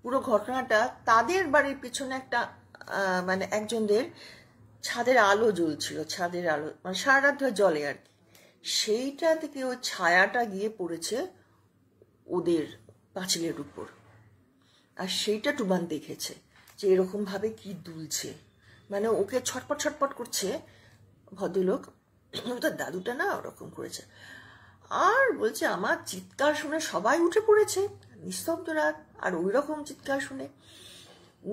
পুরো ঘটনাটা তাদের বাড়ির পিছনে একটা মানে একজনদের ছাদের আলো জ্বলছিল, ছাদের আলো মানে সারা রাত ধরে জ্বলে আর কি, সেইটা থেকে ওই ছায়াটা গিয়ে পড়েছে ওদের পাঁচিলের উপর, আর সেইটা টুবান দেখেছে যে এরকম ভাবে কি দুলছে, মানে ওকে ছটপট ছটপট করছে ভদ্রলোক, তো দাদুটা না ওরকম করেছে, আর বলছে আমার চিৎকার শুনে সবাই উঠে পড়েছে, নিস্তব্ধ রাত, আর ওই রকম চিৎকার শুনে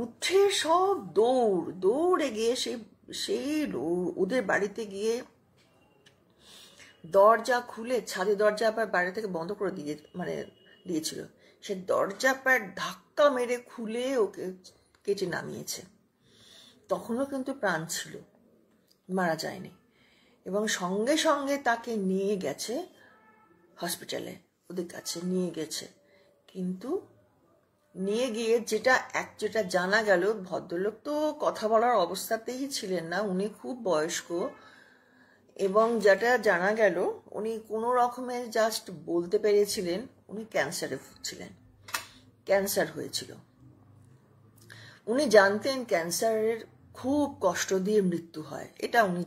উঠে সব দৌড়ে গিয়ে সেই ওদের বাড়িতে গিয়ে দরজা খুলে, ছাদের দরজা আবার বাইরে থেকে বন্ধ করে দিয়েছিল, সে দরজা প্রায় ধাক্কা মেরে খুলে ওকে কেটে নামিয়েছে, তখনও কিন্তু প্রাণ ছিল, মারা যায়নি, এবং সঙ্গে সঙ্গে তাকে নিয়ে গেছে হসপিটালে, ওদের কাছে নিয়ে গেছে, কিন্তু নিয়ে গিয়ে যেটা জানা গেল, ভদ্রলোক তো কথা বলার অবস্থাতেই ছিলেন না, উনি খুব বয়স্ক, এবং যেটা জানা গেল উনি কোনো রকমে জাস্ট বলতে পেরেছিলেন উনি ক্যান্সারে ভুগছিলেন, ক্যান্সার হয়েছিল, উনি জানতেন ক্যান্সারের খুব কষ্ট দিয়ে মৃত্যু হয়, এটা উনি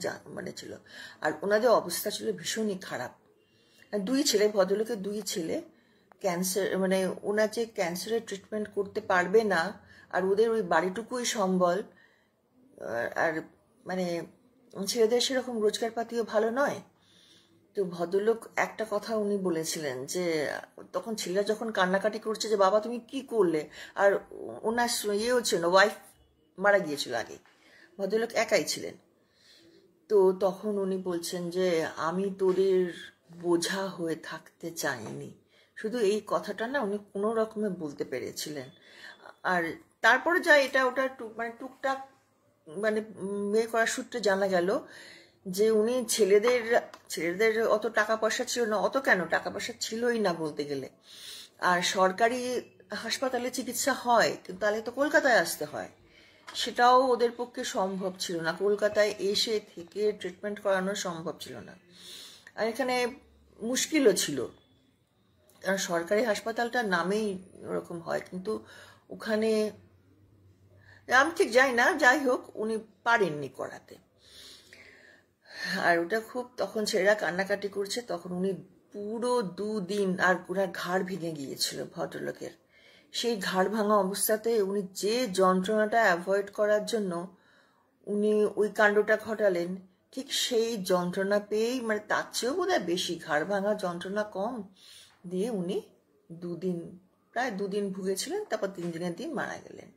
ছিল, আর ওনাদের অবস্থা ছিল ভীষণই খারাপ, দুই ছেলে, ভদ্রলোকের দুই ছেলে ক্যান্সার, মানে ওনার যে ক্যান্সারের ট্রিটমেন্ট করতে পারবে না, আর ওদের ওই বাড়িটুকুই সম্বল, আর মানে ছেলেদের সেরকম রোজগার পাতিও ভালো নয়, তো ভদ্রলোক একটা কথা উনি বলেছিলেন যে তখন ছেলেরা যখন কান্নাকাটি করছে যে বাবা তুমি কি করলে, আর ওনার ইয়েও ছিল, ওয়াইফ মারা গিয়েছিল আগে, ভদ্রলোক একাই ছিলেন, তো তখন উনি বলছেন যে আমি তোদের বোঝা হয়ে থাকতে চাইনি, শুধু এই কথাটা না উনি কোনো রকমে বলতে পেরেছিলেন, আর তারপরে যা এটা ওটা টুকটাক মানে বিয়ে করার সূত্রে জানা গেল যে উনি ছেলেদের অত টাকা পয়সা ছিল না, অত কেন টাকা পয়সা ছিলই না বলতে গেলে, আর সরকারি হাসপাতালে চিকিৎসা হয় কিন্তু তাহলে তো কলকাতায় আসতে হয়, সেটাও ওদের পক্ষে সম্ভব ছিল না, কলকাতায় এসে থেকে ট্রিটমেন্ট করানো সম্ভব ছিল না, আর এখানে মুশকিলও ছিল, কারণ সরকারি হাসপাতালটার নামেই ওরকম হয়, কিন্তু ওখানে আমি ঠিক যাই না, যাই হোক উনি পারেননি করাতে, আর ওটা খুব তখন ছেলেরা কান্নাকাটি করছে, তখন উনি পুরো 2 দিন, আর ওনার ঘাড় ভেঙে গিয়েছিল ভদ্রলোকের, সেই ঘাড় ভাঙা অবস্থাতে উনি যে যন্ত্রণাটা অ্যাভয়েড করার জন্য উনি ওই কাণ্ডটা ঘটালেন, ঠিক সেই যন্ত্রণা পেয়েই, মানে তার চেয়েও বোধহয় বেশি, ঘাড় ভাঙা যন্ত্রণা কম দিয়ে উনি প্রায় 2 দিন ভুগেছিলেন, তারপর 3 দিনের দিন মারা গেলেন।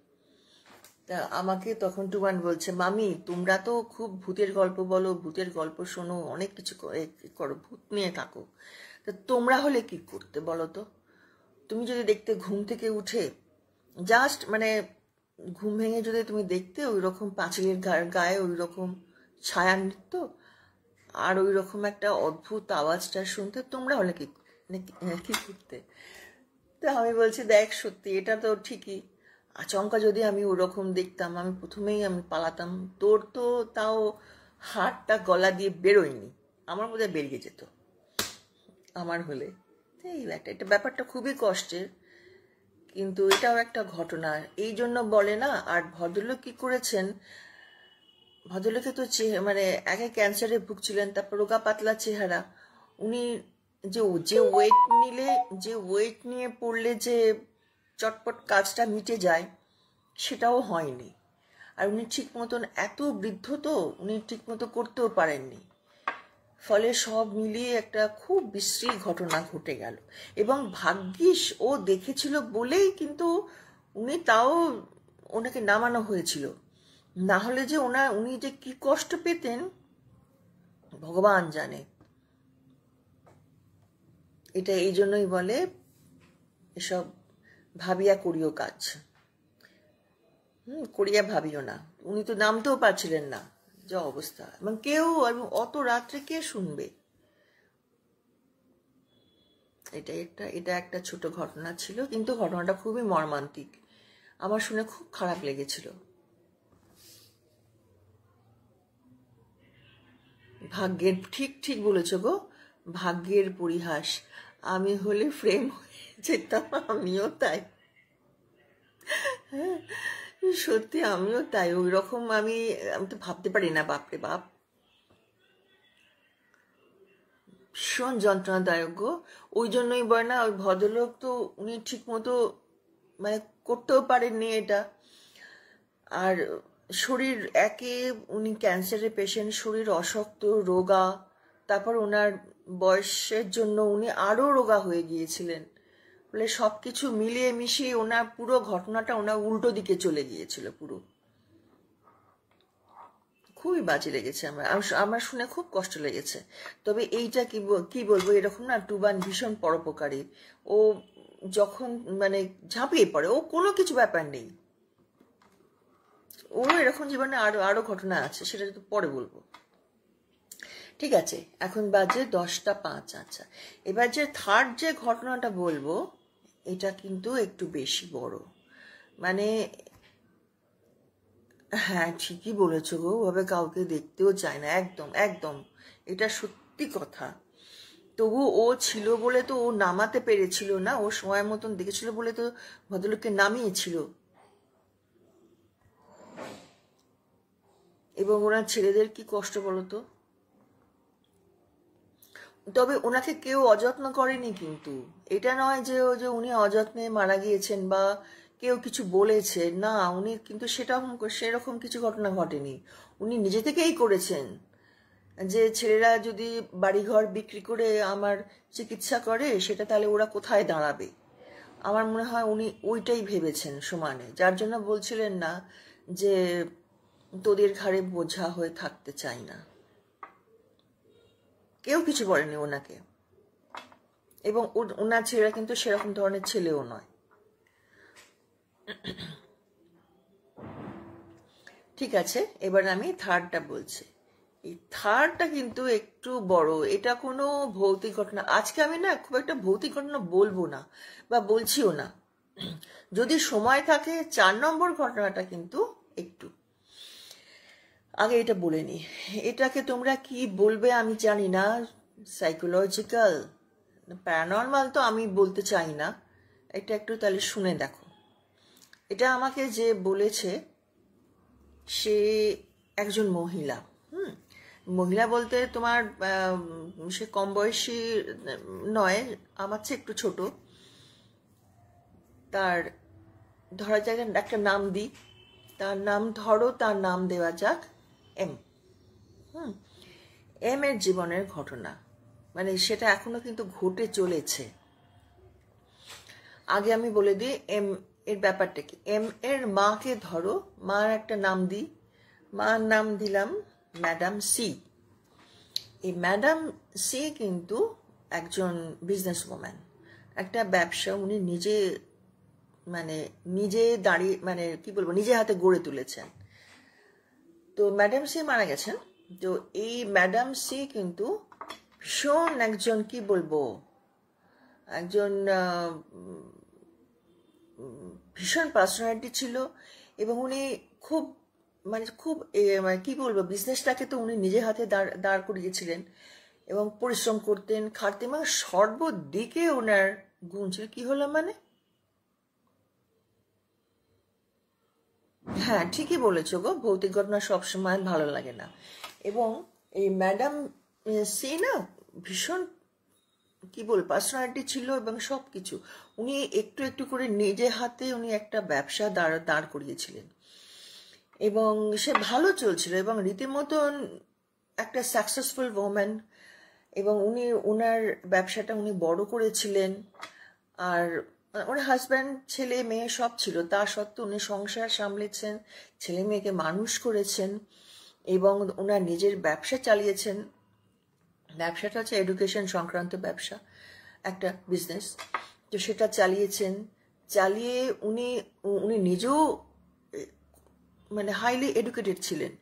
তা আমাকে তখন টুবান বলছে মামি তোমরা তো খুব ভূতের গল্প বলো, ভূতের গল্প শোনো, অনেক কিছু করো, ভূত নিয়ে থাকো, তা তোমরা হলে কি করতে বলো তো, তুমি যদি দেখতে ঘুম থেকে উঠে জাস্ট মানে ঘুম ভেঙে যদি তুমি দেখতে ওই রকম পাঁচিলের গায়ে ওই রকম ছায়া নৃত্য আর ওই রকম একটা অদ্ভুত আওয়াজটা শুনতে, তোমরা হলে কি করতে? তো আমি বলছি দেখ সত্যি এটা তো ঠিকই, আচমকা যদি আমি ওরকম দেখতাম আমি প্রথমেই পালাতাম, তোর তো তাও হাড়টা গলা দিয়ে বেরোয়নি, আমার বোধহয় বেরিয়ে যেত আমার হলে, এই এটা ব্যাপারটা খুবই কষ্টের, কিন্তু এটাও একটা ঘটনা, এই জন্য বলে না। আর ভদ্রলোক কি করেছেন, ভদ্রলোকে তো মানে আগে ক্যান্সারে ভুগছিলেন, তারপর রোগা পাতলা চেহারা, উনি যে ওয়েট নিয়ে পড়লে যে চটপট কাজটা মিটে যায় সেটাও হয়নি, আর উনি ঠিক মতন এত বৃদ্ধ তো উনি ঠিক মতো করতেও পারেননি, ফলে সব মিলিয়ে একটা খুব বিশ্রী ঘটনা ঘটে গেল, এবং ভাগ্যিস ও দেখেছিল বলেই কিন্তু ওনাকে নামানো হয়েছিল, না হলে যে উনি যে কি কষ্ট পেতেন ভগবান জানে। এটা এই জন্যই বলে এসব ভাবিয়া করিও কাজ, করিয়া ভাবিও না। উনি তো নামতেও পারছিলেন না, যা অবস্থা, এবং কেউ অত রাত্রে কে শুনবে। এটা একটা ছোট ঘটনা ছিল, কিন্তু ঘটনাটা খুবই মর্মান্তিক। আমার শুনে খুব খারাপ লেগেছিল। ভাগ্যের, ঠিক ঠিক বলেছ গো, ভাগ্যের পরিহাস। আমি হলে ফ্রেম হয়ে যেতাম, আমিও তাই। হ্যাঁ, সত্যি আমিও তাই। ওই রকম আমি তো ভাবতে পারি না, বাপরে বাপ, ভীষণ যন্ত্রণাদায়ক গো। ওই জন্যই বলে না, ওই ভদ্রলোক তো উনি ঠিক মতো মানে করতেও পারেননি এটা। আর শরীর একে, উনি ক্যান্সারের পেশেন্ট, শরীর অশক্ত, রোগা, তারপর ওনার বয়সের জন্য উনি আরো রোগা হয়ে গিয়েছিলেন বলে সবকিছু মিলিয়ে মিশিয়ে ওনার পুরো ঘটনাটা ওনার উল্টো দিকে চলে গিয়েছিল পুরো। খুবই বাজে লেগেছে, আমার শুনে খুব কষ্ট লেগেছে। তবে এইটা কি বলবো, এরকম না, টুবান ভীষণ পরোপকারী। ও যখন মানে ঝাঁপিয়ে পড়ে, ও কোনো কিছু ব্যাপার নেই। ওরও এরকম জীবনে আরো আরো ঘটনা আছে, সেটা তো পরে বলবো। ঠিক আছে, এখন বাজে 10:05। আচ্ছা, এবার যে থার্ড যে ঘটনাটা বলবো, এটা কিন্তু একটু বেশি বড়। মানে হ্যাঁ, ঠিকই বলেছো গো, ওভাবে কাউকে দেখতেও চায় না, একদম একদম, এটা সত্যি কথা। তবু ও ছিল বলে তো ও নামাতে পেরেছিল না, ও সময় মতন দেখেছিল বলে তো ভদ্রলোককে নামিয়েছিল। এবং ওনার ছেলেদের কি কষ্ট বলতো। তবে ওনাকে কেউ অযত্ন করেনি, কিন্তু এটা নয় যে উনি অযত্নে মারা গিয়েছেন বা কেউ কিছু বলেছে, না, উনি কিন্তু সেরকম কিছু ঘটনা ঘটেনি। উনি নিজে থেকেই করেছেন যে ছেলেরা যদি বাড়িঘর বিক্রি করে আমার চিকিৎসা করে, সেটা তাহলে ওরা কোথায় দাঁড়াবে। আমার মনে হয় উনি ওইটাই ভেবেছেন সমানে, যার জন্য বলছিলেন না যে তোদের ঘাড়ে বোঝা হয়ে থাকতে চাই না। কেউ কিছু বলেনি ওনাকে, এবং ওনার ছেলেরা কিন্তু সেরকম ধরনের ছেলেও নয়। ঠিক আছে, এবার আমি থার্ডটা বলছি। এই থার্ডটা কিন্তু একটু বড়, এটা কোনো ভৌতিক ঘটনা। আজকে আমি না খুব একটা ভৌতিক ঘটনা বলবো না, বা বলছিও না। যদি সময় থাকে 4 নম্বর ঘটনাটা কিন্তু একটু আগে এটা বলে নি। এটাকে তোমরা কি বলবে আমি জানি না, সাইকোলজিক্যাল, প্যারানর্মাল তো আমি বলতে চাই না। এটা একটু তাহলে শুনে দেখো। এটা আমাকে যে বলেছে সে একজন মহিলা। মহিলা বলতে তোমার সে কম বয়সী নয়, আমার চেয়ে একটু ছোট। তার ধরা যাক একটা নাম দিই, তার নাম ধরো, তার নাম দেওয়া যাক এম। এম এর জীবনের ঘটনা, মানে সেটা এখনো কিন্তু ঘটে চলেছে। আগে আমি বলে দিই এম এর ব্যাপারটা কি। এম এর মাকে ধরো, মার একটা নাম দিই, মার নাম দিলাম ম্যাডাম সি। এই ম্যাডাম সি কিন্তু একজন বিজনেস ওম্যান, একটা ব্যবসা উনি নিজে দাঁড়িয়ে, মানে কি বলবো, নিজে হাতে গড়ে তুলেছেন। তো ম্যাডাম সি মারা গেছেন। তো এই ম্যাডাম সি কিন্তু ভীষণ একজন, কি বলবো, একজন ভীষণ পার্সোনালিটি ছিল। এবং উনি খুব কি বলবো, বিজনেসটাকে তো উনি নিজে হাতে দাঁড় করিয়েছিলেন, এবং পরিশ্রম করতেন, খাটতেন, এবং সর্বদিকে ওনার গুণ ছিল। কি হলো মানে, হ্যাঁ ঠিকই বলেছো গো, ভৌতিক ঘটনা সবসময় ভালো লাগে না। এবং এই ম্যাডাম সি না ভীষণ, কি বল, পার্সোনালিটি ছিল এবং সবকিছু। উনি একটু একটু করে নিজে হাতে উনি একটা ব্যবসা দাঁড় করিয়েছিলেন, এবং সে ভালো চলছিল, এবং রীতিমতন একটা সাকসেসফুল ওম্যান। এবং উনি ওনার ব্যবসাটা উনি বড় করেছিলেন। আর ওনার হাজব্যান্ড, ছেলে মেয়ে সব ছিল, তা সত্ত্বেও উনি সংসার সামলেছেন, ছেলে মেয়েকে মানুষ করেছেন, এবং ওনার নিজের ব্যবসা চালিয়েছেন। ব্যবসাটা হচ্ছে এডুকেশন সংক্রান্ত ব্যবসা। একটা বিজনেস, তো সেটা চালিয়েছেন। চালিয়ে উনি উনি নিজেও মানে হাইলি এডুকেটেড ছিলেন।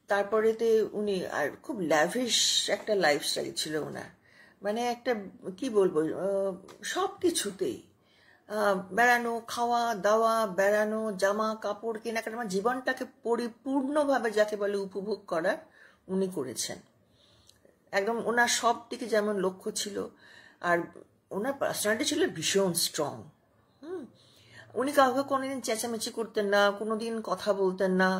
তারপরেতে উনি আর খুব ল্যাভিশ একটা লাইফস্টাইল ছিল ওনার, মানে একটা কি বলবো, সব কিছুতেই বেড়ানো, খাওয়া দাওয়া, বেড়ানো, জামা কাপড় কেনাকাটা, মানে জীবনটাকে পরিপূর্ণভাবে যাকে বলে উপভোগ করার উনি করেছেন। একদম ওনার সব দিকে যেমন লক্ষ্য ছিল, আর ওনার পার্সোনালিটি ছিল ভীষণ স্ট্রং। উনি কাউকে কোনোদিন চেঁচামেচি করতেন না, কোনোদিন কথা বলতেন না।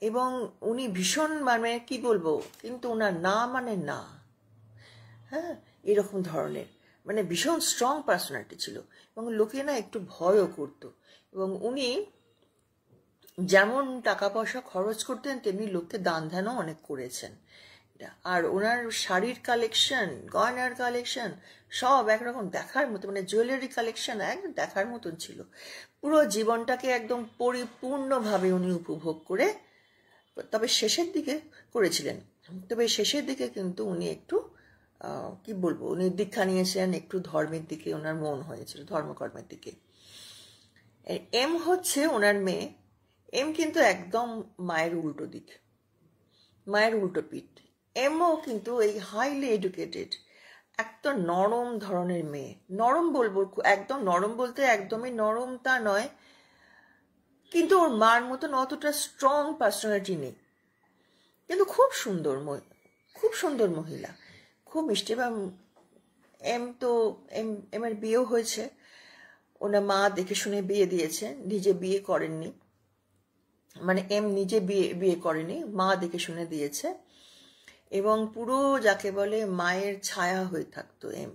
এবং উনি ভীষণ মানে কি বলবো, কিন্তু ওনার না মানে না, হ্যাঁ, এরকম ধরনের মানে ভীষণ স্ট্রং পার্সোনালিটি ছিল, এবং লোকে না একটু ভয়ও করতো। এবং উনি যেমন টাকা পয়সা খরচ করতেন তেমনি লোককে দান ধ্যানও অনেক করেছেন। আর ওনার শাড়ির কালেকশন, গয়নার কালেকশন সব একরকম দেখার মতো, মানে জুয়েলারি কালেকশন একদম দেখার মতন ছিল। পুরো জীবনটাকে একদম পরিপূর্ণভাবে উনি উপভোগ করে তবে শেষের দিকে করেছিলেন। তবে শেষের দিকে কিন্তু উনি একটু কি বলবো, উনি দীক্ষা নিয়েছেন, একটু ধর্মের দিকে ওনার মন হয়েছিল, ধর্মকর্মের দিকে। এম হচ্ছে ওনার মেয়ে। এম কিন্তু একদম মায়ের উল্টো দিক, মায়ের উল্টো পিঠ। এমও কিন্তু এই হাইলি এডুকেটেড, একটা নরম ধরনের মেয়ে। নরম বলবো, একদম নরম বলতে একদমই নরম তা নয়, কিন্তু ওর মার মতন অতটা স্ট্রং পার্সোনালিটি নেই, কিন্তু খুব সুন্দর, খুব সুন্দর মহিলা, খুব মিষ্টি। এবং এমের বিয়েও হয়েছে, ওনার মা দেখে শুনে বিয়ে দিয়েছে, নিজে বিয়ে করেননি, মানে এম নিজে বিয়ে করেনি, মা দেখে শুনে দিয়েছে। এবং পুরো যাকে বলে মায়ের ছায়া হয়ে থাকতো এম,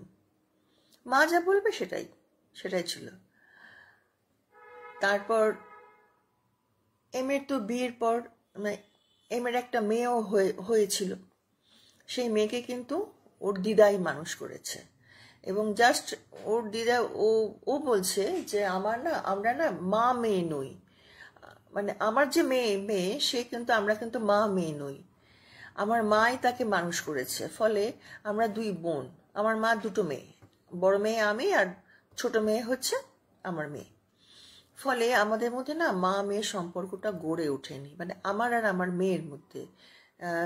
মা যা বলবে সেটাই ছিল। তারপর এমের তো বিয়ের পর মানে এমের একটা মেয়েও হয়েছিল, সেই মেয়েকে কিন্তু ওর দিদাই মানুষ করেছে। এবং জাস্ট ওর দিদা ও বলছে যে আমরা না মা মেয়ে নই, মানে আমার যে মেয়ে সে কিন্তু, আমরা কিন্তু মা মেয়ে নই, আমার মাই তাকে মানুষ করেছে। ফলে আমরা দুই বোন, আমার মা দুটো মেয়ে, বড় মেয়ে আমি আর ছোট মেয়ে হচ্ছে আমার মেয়ে। ফলে আমাদের মধ্যে না মা মেয়ের সম্পর্কটা গড়ে ওঠেনি, মানে আমার আর আমার মেয়ের মধ্যে।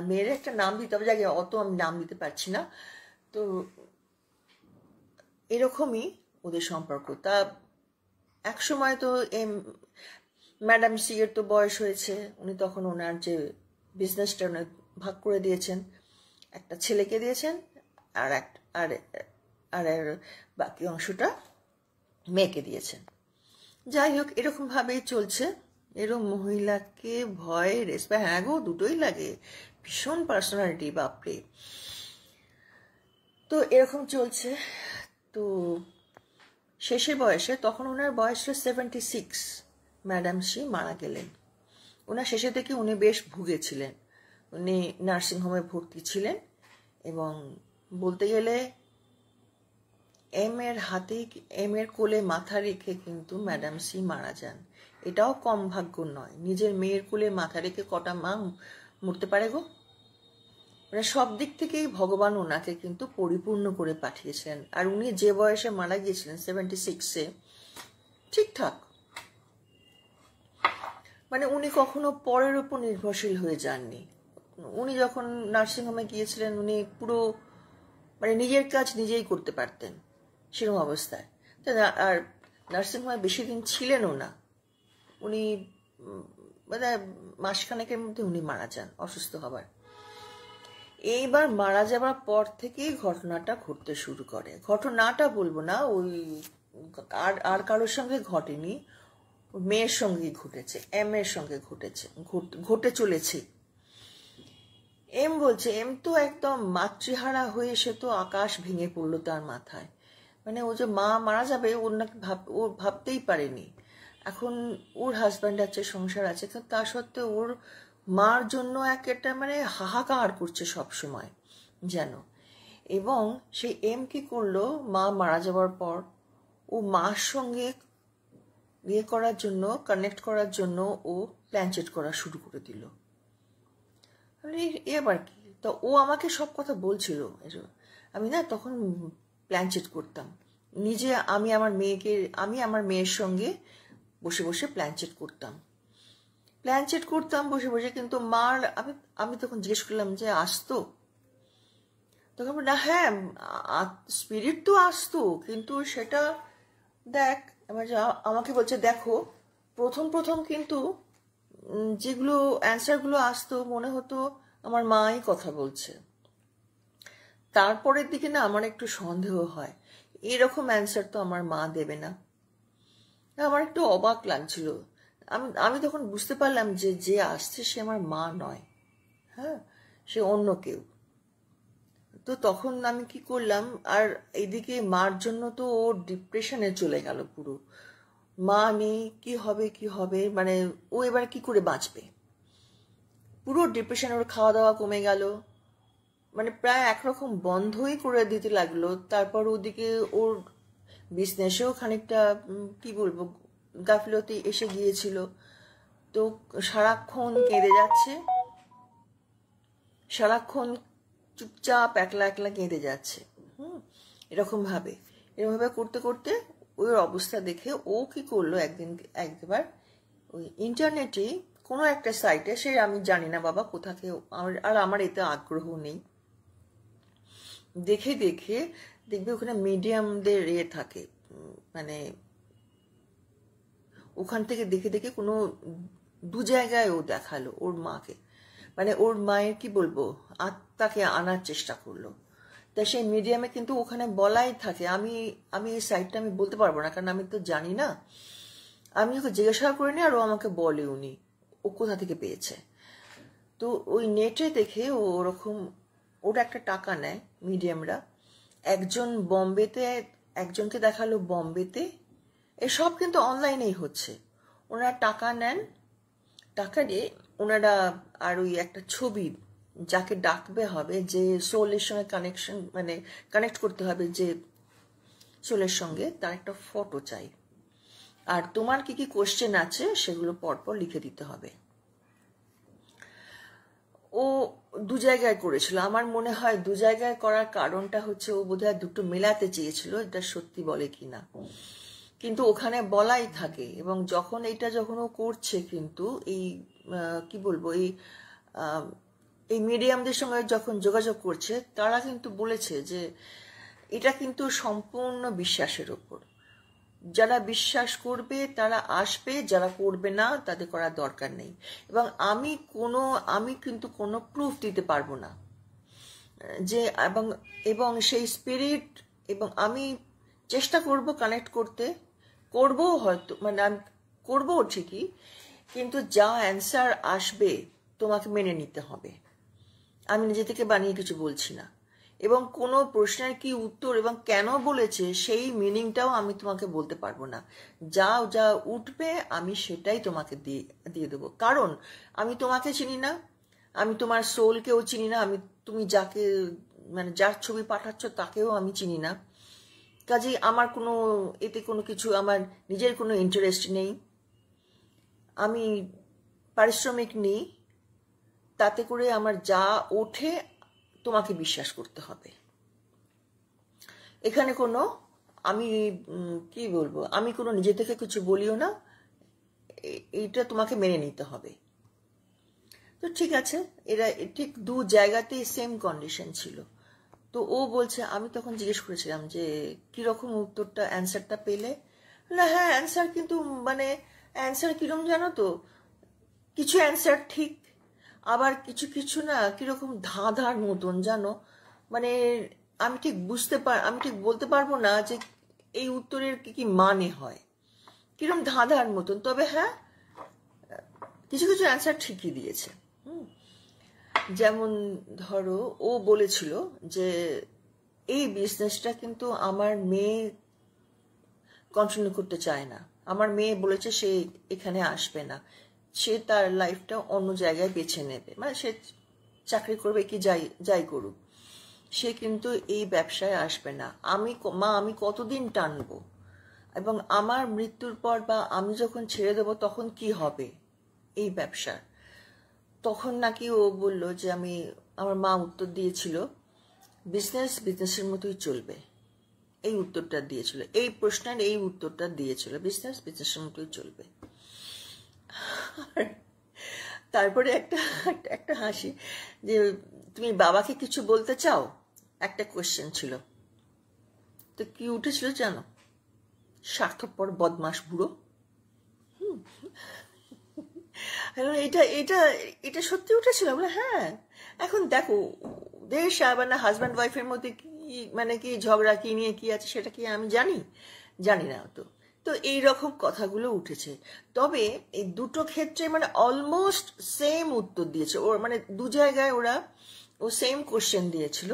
মেয়ের একটা নাম দিতে হবে, জায়গায় অত আমি নাম দিতে পারছি না। তো এরকমই ওদের সম্পর্ক। তা এক সময় তো ম্যাডাম সি এর তো বয়স হয়েছে, উনি তখন ওনার যে বিজনেসটা ভাগ করে দিয়েছেন, একটা ছেলেকে দিয়েছেন আর আর বাকি অংশটা মেয়েকে দিয়েছেন। যাই হোক, এরকম ভাবেই চলছে। এরকম মহিলাকে ভয় রেসপেক্ট, হ্যাঁ গো, দুটোই লাগে, ভীষণ পার্সোনালিটি, বাপরে। তো এরকম চলছে। তো শেষের বয়সে, তখন ওনার বয়স ছিল 76, ম্যাডাম সি মারা গেলেন। ওনার শেষে থেকে উনি বেশ ভুগেছিলেন, উনি নার্সিংহোমে ভর্তি ছিলেন। এবং বলতে গেলে এম এর কোলে মাথা রেখে কিন্তু ম্যাডাম সি মারা যান। এটাও কম ভাগ্য নয়, নিজের মেয়ের কোলে মাথা রেখে কটা মা মরতে পারে গো। মানে সব দিক থেকেই ভগবান ওনাকে কিন্তু পরিপূর্ণ করে পাঠিয়েছেন। আর উনি যে বয়সে মারা গিয়েছিলেন 76-এ, ঠিকঠাক, মানে উনি কখনো পরের উপর নির্ভরশীল হয়ে যাননি। উনি যখন নার্সিংহোমে গিয়েছিলেন উনি পুরো মানে নিজের কাজ নিজেই করতে পারতেন, সেরকম অবস্থায়। আর নার্সিংহোমে বেশি দিন ছিলেনও না, উনি মানে মাসখানেকের মধ্যে উনি মারা যান অসুস্থ হবার। এইবার মারা যাবার পর থেকেই ঘটনাটা ঘটতে শুরু করে। ঘটনাটা বলবো না, ওই আর কারোর সঙ্গে ঘটেনি, মেয়ের সঙ্গেই ঘটেছে, এম এর সঙ্গে ঘটে চলেছে। এম বলছে, এম তো একদম মাতৃহারা হয়ে সে তো আকাশ ভেঙে পড়লো তার মাথায়। মানে ও যে মা মারা যাবে ওর নাকি ও ভাবতেই পারেনি। এখন ওর হাজব্যান্ড আছে, সংসার আছে, কিন্তু তা সত্ত্বেও ওর মার জন্য একটা মানে হাহাকার করছে সব সময় যেন। এবং সেই এম কি করলো, মা মারা যাওয়ার পর ও মার সঙ্গে করার জন্য, কানেক্ট করার জন্য ও প্ল্যানচেট করা শুরু করে দিল। এবার কি, তো ও আমাকে সব কথা বলছিল। আমি না তখন প্ল্যানচেট করতাম নিজে, আমি আমার মেয়ের সঙ্গে বসে বসে প্ল্যানচেট করতাম বসে বসে। কিন্তু মার আমি তখন জিজ্ঞেস করলাম যে আসতো, তখন না হ্যাঁ স্পিরিট তো আসতো, কিন্তু সেটা দেখ আমাকে বলছে দেখো প্রথম প্রথম কিন্তু যেগুলো অ্যান্সারগুলো আসতো মনে হতো আমার মাই কথা বলছে, তারপরের দিকে না আমার একটু সন্দেহ হয় এরকম অ্যান্সার তো আমার মা দেবে না। আমার একটু অবাক লাগছিল। আমি তখন বুঝতে পারলাম যে যে আসছে সে আমার মা নয়, হ্যাঁ সে অন্য কেউ। তো তখন আমি কি করলাম, আর এইদিকে মার জন্য তো ও ডিপ্রেশনে চলে গেল পুরো। মা নেই, কি হবে মানে ও এবার কি করে বাঁচবে, পুরো ডিপ্রেশন। ওর খাওয়া দাওয়া কমে গেল, মানে প্রায় একরকম বন্ধই করে দিতে লাগলো। তারপর ওদিকে ওর বিজনেসেও খানিকটা কি বলবো গাফিলতি এসে গিয়েছিল। তো সারাক্ষণ কেঁদে যাচ্ছে, সারাক্ষণ চুপচাপ একলা একলা কেঁদে যাচ্ছে। এরকমভাবে করতে করতে ওই অবস্থা দেখে ও কি করলো, একবার ওই ইন্টারনেটে কোনো একটা সাইটে, সে আমি জানি না বাবা কোথা থেকে, আর আমার এতে আগ্রহ নেই, দেখে দেখবে ওখানে মিডিয়ামদের থাকে, মানে ওখান থেকে দেখে কোনো দু জায়গায় ও দেখালো ওর মাকে, মানে ওর মায়ের কি বলবো আত্মাকে আনার চেষ্টা করলো। তা সেই মিডিয়ামে কিন্তু ওখানে বলাই থাকে, আমি এই সাইটটা আমি বলতে পারবো না কারণ আমি তো জানি না। আমি ওকে জিজ্ঞাসা করে নি, আর ও আমাকে বলে উনি ও কোথা থেকে পেয়েছে। তো ওই নেটে দেখে ও ওরকম ওরা একটা টাকা নেয় মিডিয়ামরা, একজনকে দেখালো বম্বেতে, এসব কিন্তু অনলাইনেই হচ্ছে। ওনারা টাকা নেন, টাকা দিয়ে ওনারা আর ওই একটা ছবি যাকে ডাকবে হবে, যে সোলের সঙ্গে কানেক্ট করতে হবে, যে সোলের সঙ্গে তার একটা ফটো চাই, আর তোমার কি কি কোশ্চেন আছে সেগুলো পরপর লিখে দিতে হবে। ও দু জায়গায় করেছিল, আমার মনে হয় দু জায়গায় করার কারণটা হচ্ছে ও বোধহয় দুটো মেলাতে চেয়েছিল, এটা সত্যি বলে কিনা, কিন্তু ওখানে বলাই থাকে। এবং যখন ও করছে কিন্তু এই কি বলবো এই মিডিয়ামদের সঙ্গে যখন যোগাযোগ করছে, তারা কিন্তু বলেছে যে এটা কিন্তু সম্পূর্ণ বিশ্বাসের উপর, যারা বিশ্বাস করবে তারা আসবে, যারা করবে না তাদের করার দরকার নেই। এবং আমি কিন্তু কোনো প্রুফ দিতে পারবো না যে, এবং সেই স্পিরিট, এবং আমি চেষ্টা করব কানেক্ট করবো হয়তো, মানে আমি করবো ঠিকই, কিন্তু যা অ্যান্সার আসবে তোমাকে মেনে নিতে হবে। আমি নিজে থেকে বানিয়ে কিছু বলছি না, এবং কোনো প্রশ্নের কি উত্তর এবং কেন বলেছে সেই মিনিংটাও আমি তোমাকে বলতে পারবো না। যা উঠবে আমি সেটাই তোমাকে দিয়ে দেবো, কারণ আমি তোমাকে চিনি না, আমি তোমার সোলকেও চিনি না, তুমি যার ছবি পাঠাচ্ছ তাকেও আমি চিনি না। কাজেই আমার এতে কোনো কিছু, আমার নিজের কোনো ইন্টারেস্ট নেই, আমি পারিশ্রমিক নিই, তাতে করে আমার যা ওঠে তোমাকে বিশ্বাস করতে হবে। এখানে আমি কি বলবো, আমি কোনো নিজে থেকে কিছু বলিও না, এইটা তোমাকে মেনে নিতে হবে। তো ঠিক আছে, এরা ঠিক দু জায়গাতেই সেম কন্ডিশন ছিল। তো ও বলছে, আমি তখন জিজ্ঞেস করেছিলাম যে কিরকম অ্যান্সারটা পেলে। না হ্যাঁ অ্যান্সার কিন্তু অ্যান্সার কিরকম জানো তো, কিছু অ্যান্সার ঠিক, আবার কিছু কিছু না কিরকম ধাঁধার মতন জানো, মানে আমি ঠিক বলতে পারবো না যে এই উত্তরের কি কি মানে হয়, কিরকম ধাঁধার মতন। তবে হ্যাঁ কিছু কিছু অ্যান্সার ঠিকই দিয়েছে। যেমন ধরো ও বলেছিল যে এই বিজনেসটা কিন্তু আমার মেয়ে কন্টিনিউ করতে চায় না, আমার মেয়ে বলেছে সে এখানে আসবে না, সে তার লাইফটা অন্য জায়গায় বেছে নেবে, মানে সে চাকরি করবে কি যাই করুক, সে কিন্তু এই ব্যবসায় আসবে না। আমি কতদিন টানবো, এবং আমার মৃত্যুর পর বা আমি যখন ছেড়ে দেবো তখন কি হবে এই ব্যবসার। তখন নাকি ও বলল যে আমি আমার মা উত্তর দিয়েছিল, বিজনেস বিজনেসের মতোই চলবে। এই উত্তরটা দিয়েছিল, এই প্রশ্নের এই উত্তরটা দিয়েছিল, বিজনেস বিজনেসের মতোই চলবে। তারপরে একটা একটা হাসি, যে তুমি বাবাকে কিছু বলতে চাও, একটা কোয়েশ্চেন ছিল। তো কি উঠেছিল জানো? স্বার্থপর বদমাস বুড়ো। এটা এটা এটা সত্যি উঠেছিল। বলে হ্যাঁ, এখন দেখো ওদের সাবানা হাজব্যান্ড ওয়াইফের মধ্যে কি মানে কি ঝগড়া কি নিয়ে কি আছে সেটা কি আমি জানি না। তো তো এইরকম কথাগুলো উঠেছে। তবে এই দুটো ক্ষেত্রে মানে অলমোস্ট সেম উত্তর দিয়েছে ওর, মানে দু জায়গায় ওরা ও সেম কোশ্চেন দিয়েছিল,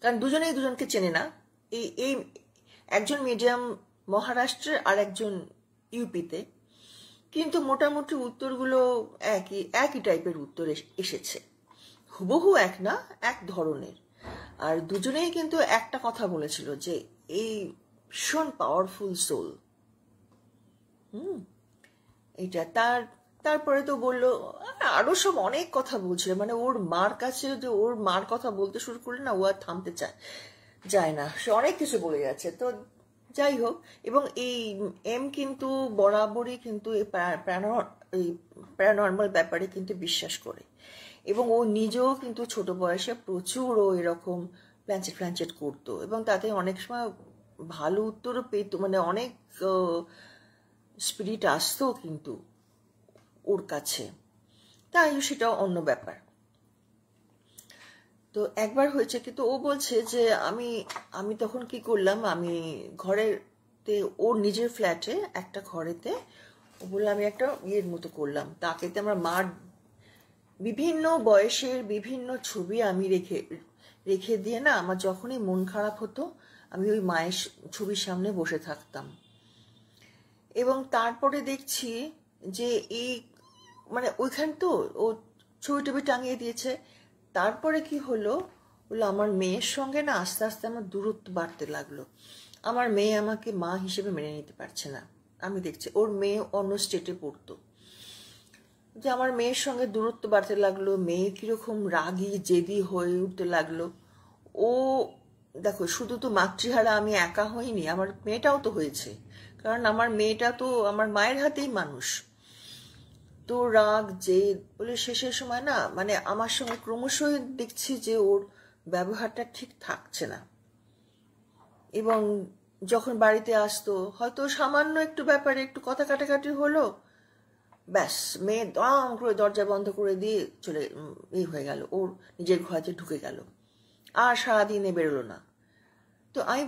কারণ দুজনেই দুজনকে চেনে না। এই এই একজন মিডিয়াম মহারাষ্ট্রের আর একজন ইউপিতে, কিন্তু মোটামুটি উত্তরগুলো একই টাইপের উত্তর এসেছে, হুবহু এক না, এক ধরনের। আর দুজনেই কিন্তু একটা কথা বলেছিল যে এই ভীষণ পাওয়ারফুল সোল। এইটা তারপরে তো বললো আরো সব অনেক কথা বলছিল, মানে ওর মার কাছে যে ওর মার কথা বলতে শুরু করলে না, ও আর থামতে যায় না, সে অনেক কিছু বলে যাচ্ছে। তো যাই হোক, এবং এই এম কিন্তু বরাবরই কিন্তু এই প্যারানর্মাল ব্যাপারে কিন্তু বিশ্বাস করে, এবং ও নিজেও কিন্তু ছোট বয়সে প্রচুর ও এরকম প্ল্যাঞ্চেট করতো, এবং তাতে অনেক সময় ভালো উত্তরও পেত, মানে অনেক স্পিরিট আসতো কিন্তু ওর কাছে। তাই সেটা অন্য ব্যাপার। তো একবার হয়েছে কিন্তু ও বলছে যে আমি তখন কি করলাম, আমি ঘরেতে ওর নিজের ফ্ল্যাটে একটা ঘরেতে ও বললো আমি একটা ইয়ের মতো করলাম, তাকেতে আমার মার বিভিন্ন বয়সের বিভিন্ন ছবি আমি রেখে দিয়ে না, আমার যখনই মন খারাপ হতো আমি ওই মায়ের ছবির সামনে বসে থাকতাম। এবং তারপরে দেখছি যে এই মানে ওইখান তো ও ছবি টবি টাঙিয়ে দিয়েছে। তারপরে কি হলো আমার মেয়ের সঙ্গে না আস্তে আস্তে আমার দূরত্ব বাড়তে লাগলো। আমার মেয়ে আমাকে মা হিসেবে মেনে নিতে পারছে না। আমি দেখছি ওর মেয়ে অন্য স্টেটে পড়তো, যে আমার মেয়ের সঙ্গে দূরত্ব বাড়তে লাগলো, মেয়ে কিরকম রাগী জেদি হয়ে উঠতে লাগলো। ও দেখো, শুধু তো মাতৃহারা আমি একা হইনি, আমার মেয়েটাও তো হয়েছে, কারণ আমার মেয়েটা তো আমার মায়ের হাতেই মানুষ। তো রাগ জেদ বলে শেষের সময় না, মানে আমার সঙ্গে ক্রমশই দেখছি যে ওর ব্যবহারটা ঠিক থাকছে না। এবং যখন বাড়িতে আসতো, হয়তো সামান্য একটু ব্যাপারে একটু কথা কাটাকাটি হলো, ব্যাস মেয়ে দাম করে দরজা বন্ধ করে দিয়ে চলে হয়ে গেল, ওর নিজের ঘরে ঢুকে গেল, আর সারাদিনে বেরোলো না। তো আমি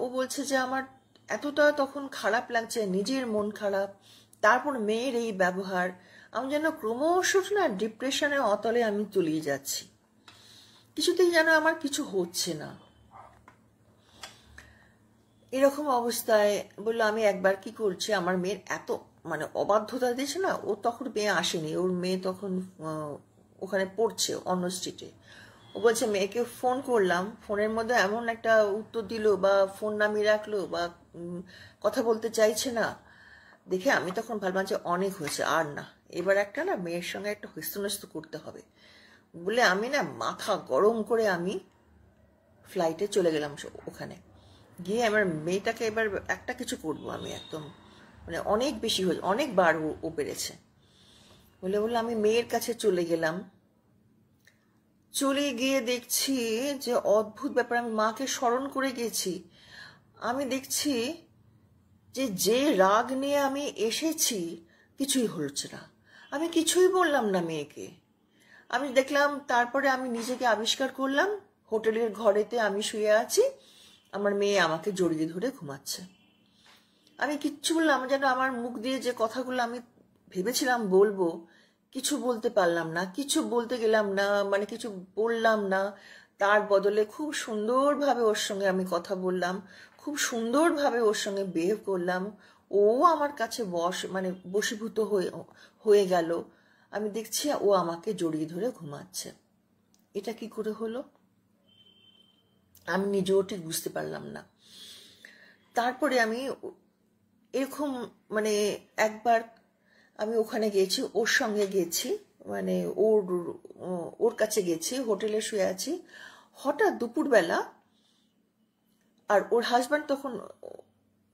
ও বলছে যে আমার এতটা তখন খারাপ লাগছে, নিজের মন খারাপ, তারপর মেয়ের এই ব্যবহার, আমি যেন ক্রমশ না ডিপ্রেশনের অতলে আমি তলিয়ে যাচ্ছি, কিছুতেই যেন আমার কিছু হচ্ছে না। এরকম অবস্থায় বললো আমি একবার কি করছি, আমার মেয়ের এত মানে অবাধ্যতা দিয়েছে না, ও তখন মেয়ে আসেনি, ওর মেয়ে তখন ওখানে পড়ছে অন্য স্ট্রিটে। ও বলছে মেয়েকে ফোন করলাম, ফোনের মধ্যে এমন একটা উত্তর দিল বা ফোন নামিয়ে রাখলো বা কথা বলতে চাইছে না, দেখে আমি তখন ভাবলাম যে অনেক হয়েছে, আর না, এবার একটা না মেয়ের সঙ্গে একটা হস্ত করতে হবে বলে আমি না মাথা গরম করে আমি ফ্লাইটে চলে গেলাম ওখানে গিয়ে আমার মেয়েটাকে এবার একটা কিছু করবো আমি, একদম মানে অনেক বেশি হয়ে অনেকবার ও পেরেছে বলে আমি মেয়ের কাছে চলে গেলাম। চলে গিয়ে দেখছি যে অদ্ভুত ব্যাপার, আমি মাকে স্মরণ করে গেছি। আমি দেখছি যে রাগ নিয়ে আমি এসেছি কিছুই হচ্ছে না, আমি কিছুই বললাম না মেয়েকে। আমি দেখলাম তারপরে আমি নিজেকে আবিষ্কার করলাম হোটেলের ঘরেতে আমি শুয়ে আছি, আমার মেয়ে আমাকে জড়িয়ে ধরে ঘুমাচ্ছে। আমি কিচ্ছু বললাম, যেন আমার মুখ দিয়ে যে কথাগুলো আমি ভেবেছিলাম বলবো কিছু বলতে পারলাম না, কিছু বলতে গেলাম না, মানে কিছু বললাম না। তার বদলে খুব সুন্দরভাবে ওর সঙ্গে আমি কথা বললাম, খুব সুন্দরভাবে ওর সঙ্গে বিহেভ করলাম। ও আমার কাছে বশীভূত হয়ে গেল। আমি দেখছি ও আমাকে জড়িয়ে ধরে ঘুমাচ্ছে। এটা কি করে হলো আমি নিজেও ঠিক বুঝতে পারলাম না। তারপরে আমি এরকম মানে একবার আমি ওখানে গেছি, ওর সঙ্গে গেছি, মানে ওর ওর কাছে গেছি, হোটেলে শুয়ে আছি, হঠাৎ দুপুরবেলা, আর ওর হাজব্যান্ড তখন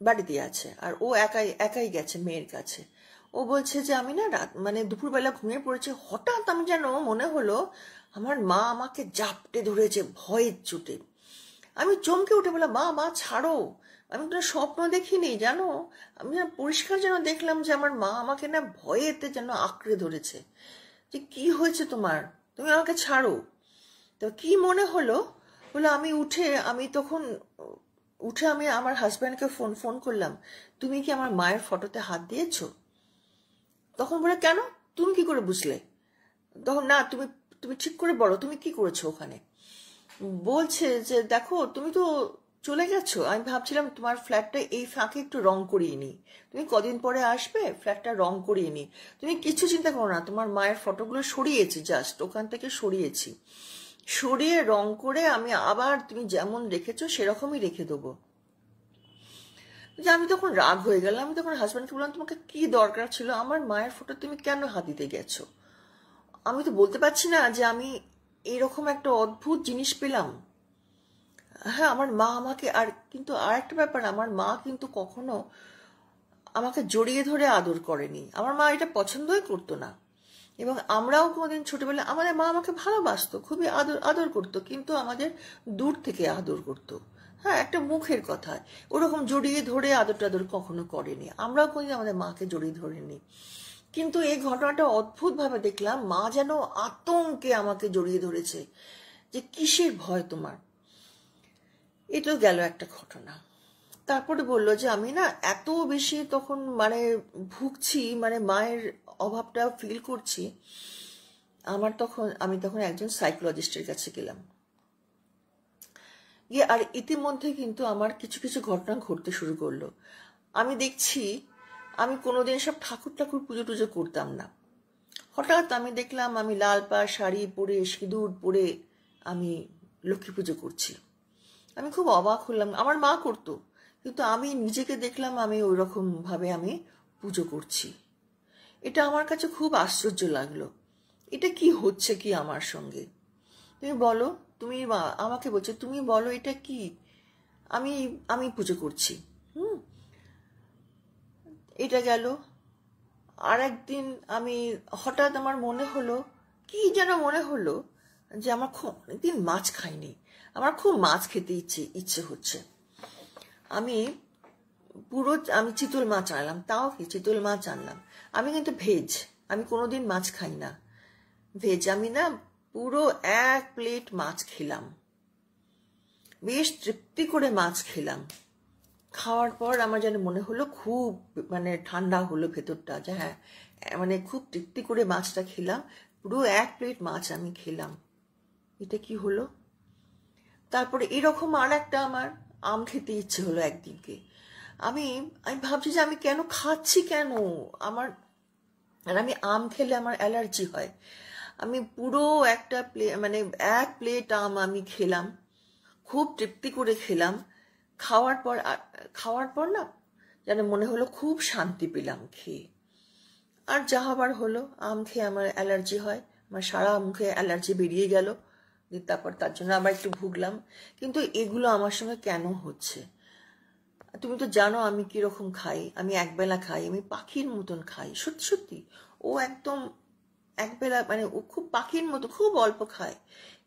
বাড়িতে আছে, আর ও একাই একাই গেছে মেয়ের কাছে। ও বলছে যে আমি না রাত মানে দুপুরবেলা ঘুমিয়ে পড়েছি, হঠাৎ আমি যেন মনে হলো আমার মা আমাকে জাপটে ধরেছে ভয়ের চোটে। আমি চমকে উঠে বললাম, মা মা ছাড়ো, আমি তো স্বপ্ন দেখিনি জানো, আমি না পরিষ্কার যেন দেখলাম যে আমার মা আমাকে না ভয়েতে যেন আঁকড়ে ধরেছে। যে কি হয়েছে তোমার, তুমি আমাকে ছাড়ো। তো কি মনে হলো, বলে আমি উঠে আমি আমার হাজব্যান্ডকে ফোন করলাম, তুমি কি আমার মায়ের ফটোতে হাত দিয়েছো? তখন বলে কেন, তুমি কি করে বুঝলে? তখন না, তুমি তুমি ঠিক করে বলো তুমি কি করেছো ওখানে। বলছে যে দেখো তুমি তো চলে গেছো, আমি ভাবছিলাম তোমার ফ্ল্যাটটা এই ফাঁকে একটু রং করিয়ে নি, তুমি কদিন পরে আসবে, ফ্ল্যাটটা রং করিয়ে নি, তুমি কিছু চিন্তা করো না, তোমার মায়ের ফটোগুলো সরিয়েছি, জাস্ট ওখান থেকে সরিয়েছি, সরিয়ে রং করে আমি আবার তুমি যেমন রেখেছো সেরকমই রেখে দেবো। যে আমি তখন রাগ হয়ে গেলাম, আমি তখন হাজব্যান্ডকে বললাম তোমাকে কি দরকার ছিল আমার মায়ের ফটো তুমি কেন হাত দিতে গেছো? আমি তো বলতে পারছি না যে আমি এরকম একটা অদ্ভুত জিনিস পেলাম। হ্যাঁ, আমার মা আমাকে, আর কিন্তু আর একটা ব্যাপার, আমার মা কিন্তু কখনো আমাকে জড়িয়ে ধরে আদর করেনি, আমার মা এটা পছন্দই করতো না। এবং আমরাও কোনোদিন ছোটবেলায় আমাদের মা আমাকে ভালোবাসতো, খুবই আদর আদর করতো, কিন্তু আমাদের দূর থেকে আদর করতো। হ্যাঁ, একটা মুখের কথা, ওরকম জড়িয়ে ধরে আদর টাদর কখনো করেনি, আমরাও কোনোদিন আমাদের মাকে জড়িয়ে ধরেনি। কিন্তু এই ঘটনাটা অদ্ভুতভাবে দেখলাম, মা যেন আতঙ্কে আমাকে জড়িয়ে ধরেছে, যে কিসের ভয় তোমার। এটাও গেল একটা ঘটনা। তারপরে বললো যে আমি না এত বেশি তখন মানে ভুগছি, মানে মায়ের অভাবটা ফিল করছি। আমি তখন একজন সাইকোলজিস্টের কাছে গেলাম, গিয়ে আর ইতিমধ্যে কিন্তু আমার কিছু কিছু ঘটনা ঘটতে শুরু করলো। আমি দেখছি আমি কোনোদিন সব ঠাকুর পুজো টুজো করতাম না, হঠাৎ আমি দেখলাম আমি লাল পাড় শাড়ি পরে সিঁদুর পরে আমি লক্ষ্মী পুজো করছি। আমি খুব অবাক হলাম, আমার মা করতো, কিন্তু আমি নিজেকে দেখলাম আমি ওই রকম ভাবে আমি পুজো করছি। এটা আমার কাছে খুব আশ্চর্য লাগলো, এটা কি হচ্ছে কি আমার সঙ্গে, তুমি বলো, তুমি আমাকে বলছো তুমি বলো এটা কি, আমি আমি পুজো করছি। এটা গেল। আর একদিন আমি হঠাৎ আমার মনে হলো, কি যেন মনে হলো যে আমার খুব অনেকদিন মাছ খাইনি, আমার খুব মাছ খেতে ইচ্ছে হচ্ছে। আমি চিতল মাছ আনলাম, তাও কি চিতল মাছ আনলাম, আমি কিন্তু ভেজ, আমি কোনোদিন মাছ খাই না, ভেজ। আমি না পুরো 1 প্লেট মাছ খেলাম, বেশ তৃপ্তি করে মাছ খেলাম। খাওয়ার পর আমার যেন মনে হলো খুব মানে ঠান্ডা হলো ভেতরটা, যে হ্যাঁ মানে খুব তৃপ্তি করে মাছটা খেলাম, পুরো 1 প্লেট মাছ আমি খেলাম। এটা কি হলো? তারপরে এরকম আর একটা আমার আম খেতে ইচ্ছে হলো একদিনকে। আমি ভাবছি যে আমি কেন খাচ্ছি কেন, আর আমি আম খেলে আমার অ্যালার্জি হয়। আমি পুরো একটা মানে 1 প্লেট আম আমি খেলাম, খুব তৃপ্তি করে খেলাম। খাওয়ার পর না যেন মনে হলো খুব শান্তি পেলাম খেয়ে। আর যা হবার হলো, আম খেয়ে আমার অ্যালার্জি হয়, আমার সারা মুখে অ্যালার্জি বেরিয়ে গেল, তারপর তার জন্য আবার একটু ভুগলাম। কিন্তু এগুলো আমার সঙ্গে কেন হচ্ছে? তুমি তো জানো আমি কিরকম খাই, আমি একবেলা খাই, আমি পাখির মতন খাই, সত্যি সত্যি। ও একদম একবেলা মানে ও খুব পাখির মতো খুব অল্প খায়,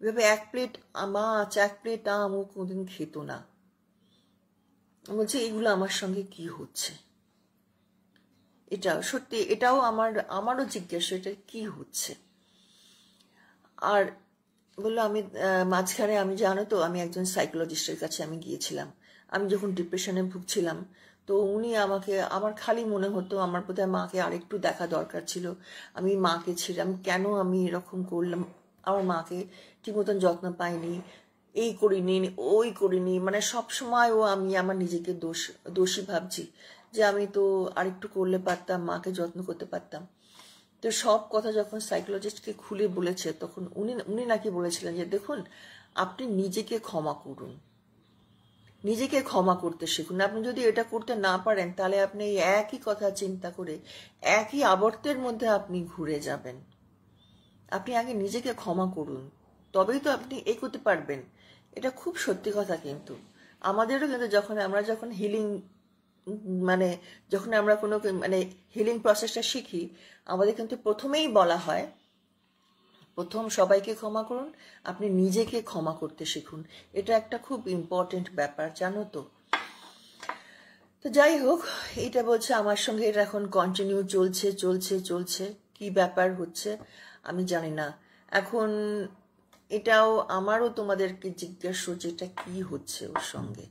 এভাবে 1 প্লেট মাছ 1 প্লেট আম ও কোনোদিন খেত না। বলছে এগুলো আমার সঙ্গে কি হচ্ছে, এটা সত্যি, এটাও আমারও জিজ্ঞাসা এটা কি হচ্ছে। আর বললো আমি মাঝখানে আমি জানো তো আমি একজন সাইকোলজিস্টের কাছে আমি গিয়েছিলাম, আমি যখন ডিপ্রেশনে ভুগছিলাম, তো উনি আমার খালি মনে হতো আমার বোধহয় মাকে আরেকটু দেখা দরকার ছিল, আমি মাকে ছেড়ে আমি কেন আমি এরকম করলাম, আমার মাকে ঠিক মতন যত্ন পাইনি, এই করিনি ওই করিনি, মানে সব সময় আমি আমার নিজেকে দোষী ভাবছি যে আমি তো আরেকটু করলে পারতাম, মাকে যত্ন করতে পারতাম। তো সব কথা যখন সাইকোলজিস্টকে খুলে বলেছে, তখন উনি নাকি বলেছিলেন যে দেখুন আপনি নিজেকে ক্ষমা করুন, নিজেকে ক্ষমা করতে শিখুন। আপনি যদি এটা করতে না পারেন তাহলে আপনি এই একই কথা চিন্তা করে একই আবর্তের মধ্যে আপনি ঘুরে যাবেন। আপনি আগে নিজেকে ক্ষমা করুন, তবেই তো আপনি এগোতে পারবেন। এটা খুব সত্যি কথা। কিন্তু আমাদেরও কিন্তু যখন হিলিং মানে যখন আমরা কোনো হিলিং প্রসেসটা শিখি, আমাদের কিন্তু প্রথমেই বলা হয়, প্রথম সবাইকে ক্ষমা করুন, আপনি নিজেকে ক্ষমা করতে শিখুন। এটা একটা খুব ইম্পর্টেন্ট ব্যাপার, জানো তো। তো যাই হোক, এটা বলছে আমার সঙ্গে এটা এখন কন্টিনিউ চলছে চলছে চলছে। কি ব্যাপার হচ্ছে আমি জানি না। এখন এটাও আমারও তোমাদেরকে জিজ্ঞাসা যে এটা কি হচ্ছে ওর সঙ্গে।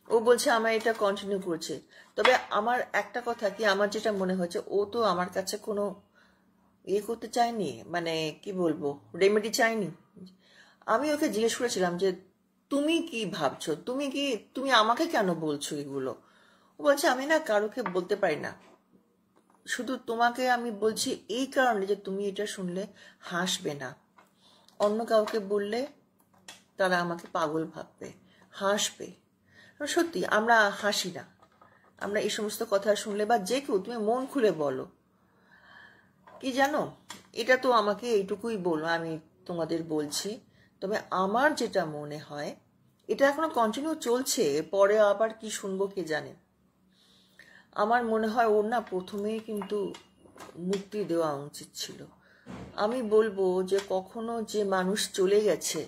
ও বলছে আমার এটা কন্টিনিউ করছে। তবে আমার একটা কথা কি, আমার যেটা মনে হচ্ছে, ও তো আমার কাছে কোনো করতে চায়নি, কি বলবো, রেমেডি চাইনি। আমি ওকে জিজ্ঞেস করেছিলাম যে তুমি কি ভাবছো, তুমি আমাকে কেন বলছো এগুলো। ও বলছে আমি না কারোকে বলতে পারি না, শুধু তোমাকে আমি বলছি এই কারণে যে তুমি এটা শুনলে হাসবে না। অন্য কাউকে বললে তারা আমাকে পাগল ভাববে, হাসবে। সত্যি আমরা হাসি না, আমরা এই সমস্ত কথা শুনলে, বা যে কেউ, তুমি মন খুলে বলো। কি জানো, এটা তো আমাকে এইটুকুই বলো, আমি তোমাদের বলছি। তবে আমার যেটা মনে হয়, এটা এখনো কন্টিনিউ চলছে, পরে আবার কি শুনবো কে জানে। আমার মনে হয় ওর না প্রথমেই কিন্তু মুক্তি দেওয়া উচিত ছিল। আমি বলবো যে কখনো যে মানুষ চলে গেছে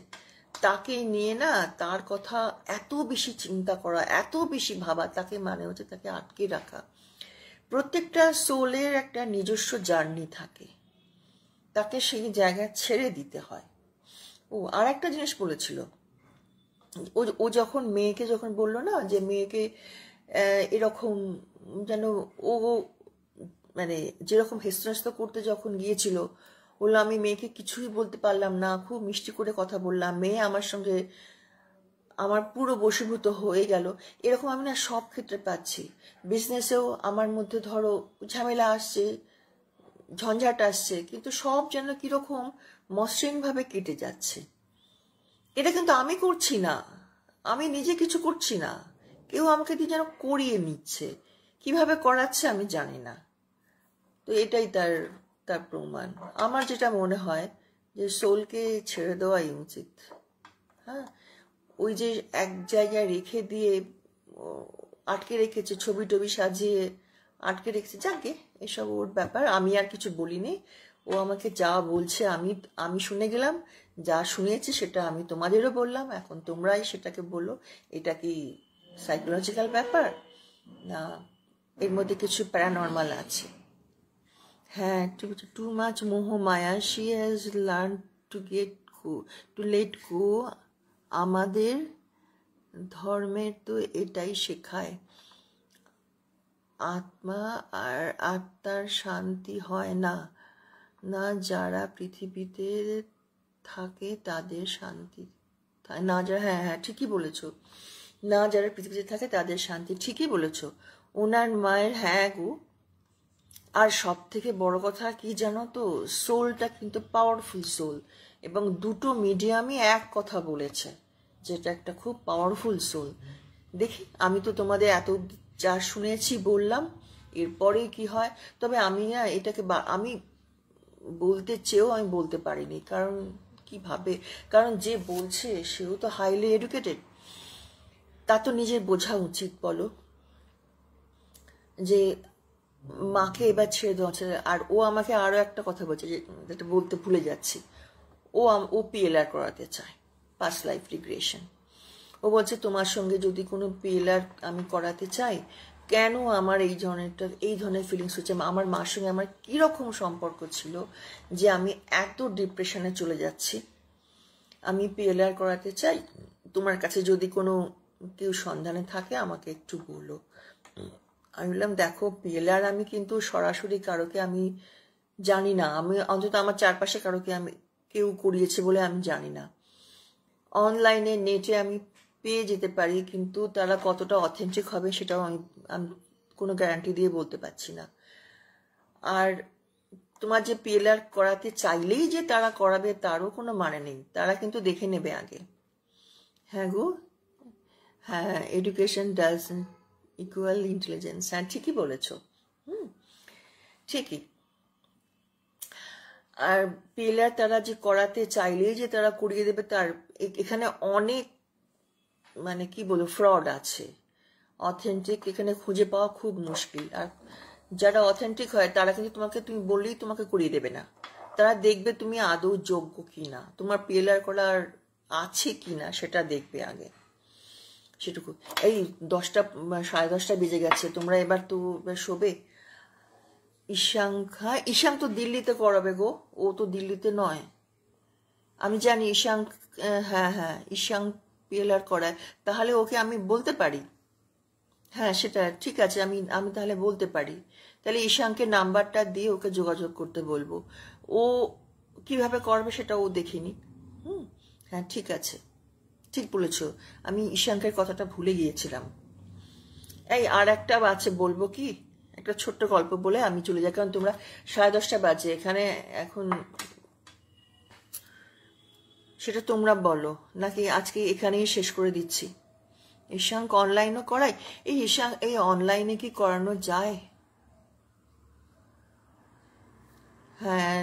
তাকে নিয়ে না, তার কথা এত বেশি চিন্তা করা, এত বেশি ভাবা, তাকে হচ্ছে তাকে আটকে রাখা। প্রত্যেকটা সোলের একটা নিজস্ব জার্নি থাকে, তাকে সেই জায়গা ছেড়ে দিতে হয়। ও আর একটা জিনিস বলেছিল, ও যখন মেয়েকে বললো না যে মেয়েকে এরকম যেন ও যেরকম হেস্তনেস্ত করতে যখন গিয়েছিল, বললো আমি মেয়েকে কিছুই বলতে পারলাম না, খুব মিষ্টি করে কথা বললাম, মেয়ে আমার সঙ্গে আমার পুরো বশীভূত হয়ে গেল। এরকম আমি না সব ক্ষেত্রে পাচ্ছি। বিজনেসেও আমার মধ্যে ধরো ঝামেলা আসছে, ঝঞ্ঝাট আসছে, কিন্তু সব যেন কিরকম মসৃণভাবে কেটে যাচ্ছে। এটা কিন্তু আমি করছি না, আমি নিজে কিছু করছি না, কেউ আমাকে দিয়ে যেন করিয়ে নিচ্ছে। কিভাবে করাচ্ছে আমি জানি না। তো এটাই তার তার প্রমাণ। আমার যেটা মনে হয় যে সোলকে ছেড়ে দেওয়াই উচিত। হ্যাঁ, ওই যে এক জায়গায় রেখে দিয়ে আটকে রেখেছে, ছবি টবি সাজিয়ে আটকে রেখেছে, যাকে এসব ওর ব্যাপার, আমি আর কিছু বলিনি। ও আমাকে যা বলছে আমি শুনে গেলাম, যা শুনেছি সেটা আমি তোমাদেরও বললাম, এখন তোমরাই সেটাকে বলো। এটা কি সাইকোলজিক্যাল ব্যাপার, না এর মধ্যে কিছু প্যারানর্মাল আছে? হ্যাঁ, টু মাচ মোহ মায়া, she has learn to let go. আমাদের ধর্মের তো এটাই শেখায়, আত্মা আর আত্মার শান্তি হয় না, না যারা পৃথিবীতে থাকে তাদের শান্তি, না যারা, হ্যাঁ ঠিকই বলেছো, না যারা পৃথিবীতে থাকে তাদের শান্তি, ঠিকই বলেছো। ওনার মায়ের, হ্যাঁ গো। আর সব থেকে বড় কথা কি জানো তো, সোলটা কিন্তু পাওয়ারফুল সোল, এবং দুটো মিডিয়ামই এক কথা বলেছে, যেটা একটা খুব পাওয়ারফুল সোল। দেখি, আমি তো তোমাদের এত যা শুনেছি বললাম, এরপরে কি হয়। তবে আমি না এটাকে আমি বলতে চেয়েও আমি বলতে পারিনি, কারণ কিভাবে, কারণ যে বলছে সেও তো হাইলি এডুকেটেড, তা তো নিজের বোঝা উচিত, বলো, যে মাকে এবার ছেড়ে দেওয়া। আর ও আমাকে আরো একটা কথা বলছে, যেটা বলতে ভুলে যাচ্ছি, ও পিএলআর করাতে চায়, পাস্ট লাইফ রিগ্রেশন। ও বলছে তোমার সঙ্গে যদি কোনো পিএলআর আমি করাতে চাই, কেন আমার এই ধরনের ফিলিংস হচ্ছে, আমার মার সঙ্গে আমার কিরকম সম্পর্ক ছিল যে আমি এত ডিপ্রেশনে চলে যাচ্ছি, আমি পিএলআর করাতে চাই। তোমার কাছে যদি কোনো কেউ সন্ধানে থাকে আমাকে একটু বলো। আমি বললাম দেখো, পিএলআর আমি কিন্তু সরাসরি কারোকে আমি জানি না, আমি অন্তত আমার চারপাশে কারোকে আমি কেউ করিয়েছে বলে আমি জানি না। অনলাইনে নেটে আমি পেয়ে যেতে পারি, কিন্তু তারা কতটা অথেন্টিক হবে সেটাও আমি কোনো গ্যারান্টি দিয়ে বলতে পারছি না। আর তোমার যে পিএলআর করাতে চাইলেই যে তারা করাবে তারও কোনো মানে নেই, তারা কিন্তু দেখে নেবে আগে। হ্যাঁ গো, হ্যাঁ, এডুকেশন ডাজ ইকুয়াল ইন্টেলিজেন্স, হ্যাঁ ঠিকই বলেছ। ঠিকই। আর পিলার তারা যে করাতে চাইলেই যে তারা করিয়ে দেবে তার এখানে অনেক মানে কি বলবো ফ্রড আছে। অথেন্টিক এখানে খুঁজে পাওয়া খুব মুশকিল। আর যারা অথেন্টিক হয় তারা কিন্তু তুমি বললেই তোমাকে করিয়ে দেবে না। তারা দেখবে তুমি আদৌ যোগ্য কিনা, তোমার পিলার করার আছে কিনা সেটা দেখবে আগে, সেটুকু। এই 10টা 10:30 বেজে গেছে, তোমরা এবার তো শোবে। ঈশাং তো দিল্লিতে করাবে গো, ও তো দিল্লিতে নয়। আমি জানি ঈশাং, হ্যাঁ হ্যাঁ ঈশাং পিএলআর করায়, তাহলে ওকে আমি বলতে পারি। হ্যাঁ সেটা ঠিক আছে, আমি আমি তাহলে বলতে পারি। তাহলে ঈশাংকে নাম্বারটা দিয়ে ওকে যোগাযোগ করতে বলবো। ও কিভাবে করবে সেটা ও দেখিনি। হ্যাঁ ঠিক আছে, ঠিক বলেছ, আমি ঈশাংকের কথাটা ভুলে গিয়েছিলাম। এই আর একটা আছে, বলবো কি? একটা ছোট্ট গল্প বলে আমি চলে যাই, কারণ তোমরা 10:30 বাজে এখানে এখন। সেটা তোমরা বলো, নাকি আজকে এখানেই শেষ করে দিচ্ছি? ঈশাঙ্ক অনলাইনও করায়। এই অনলাইনে কি করানো যায়? হ্যাঁ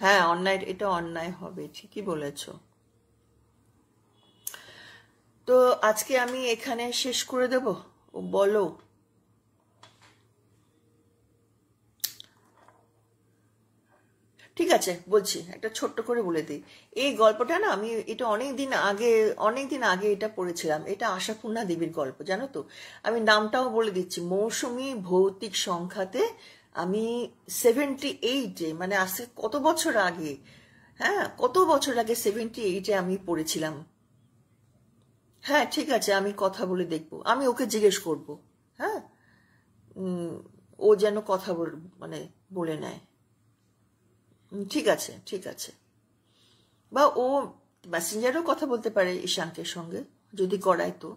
হ্যাঁ অন্যায়, এটা অন্যায় হবে, ঠিকই বলেছ। তো আজকে আমি এখানে শেষ করে দেব, বলো? ঠিক আছে বলছি, একটা ছোট্ট করে বলে দিই। এই গল্পটা না আমি এটা অনেকদিন আগে এটা পড়েছিলাম। এটা আশাপূর্ণা দেবীর গল্প, জানো তো। আমি নামটাও বলে দিচ্ছি, মৌসুমী ভৌতিক সংখ্যাতে। আমি 78-এ, মানে আজকে কত বছর আগে, হ্যাঁ কত বছর আগে 78-এ আমি পড়েছিলাম। হ্যাঁ ঠিক আছে, আমি কথা বলে দেখবো, আমি ওকে জিজ্ঞেস করব। হ্যাঁ ও যেন কথা মানে বলে নেয়। ঠিক আছে ঠিক আছে। বা ও মেসেঞ্জারও কথা বলতে পারে ঈশাঙ্কের সঙ্গে, যদি করায় তো।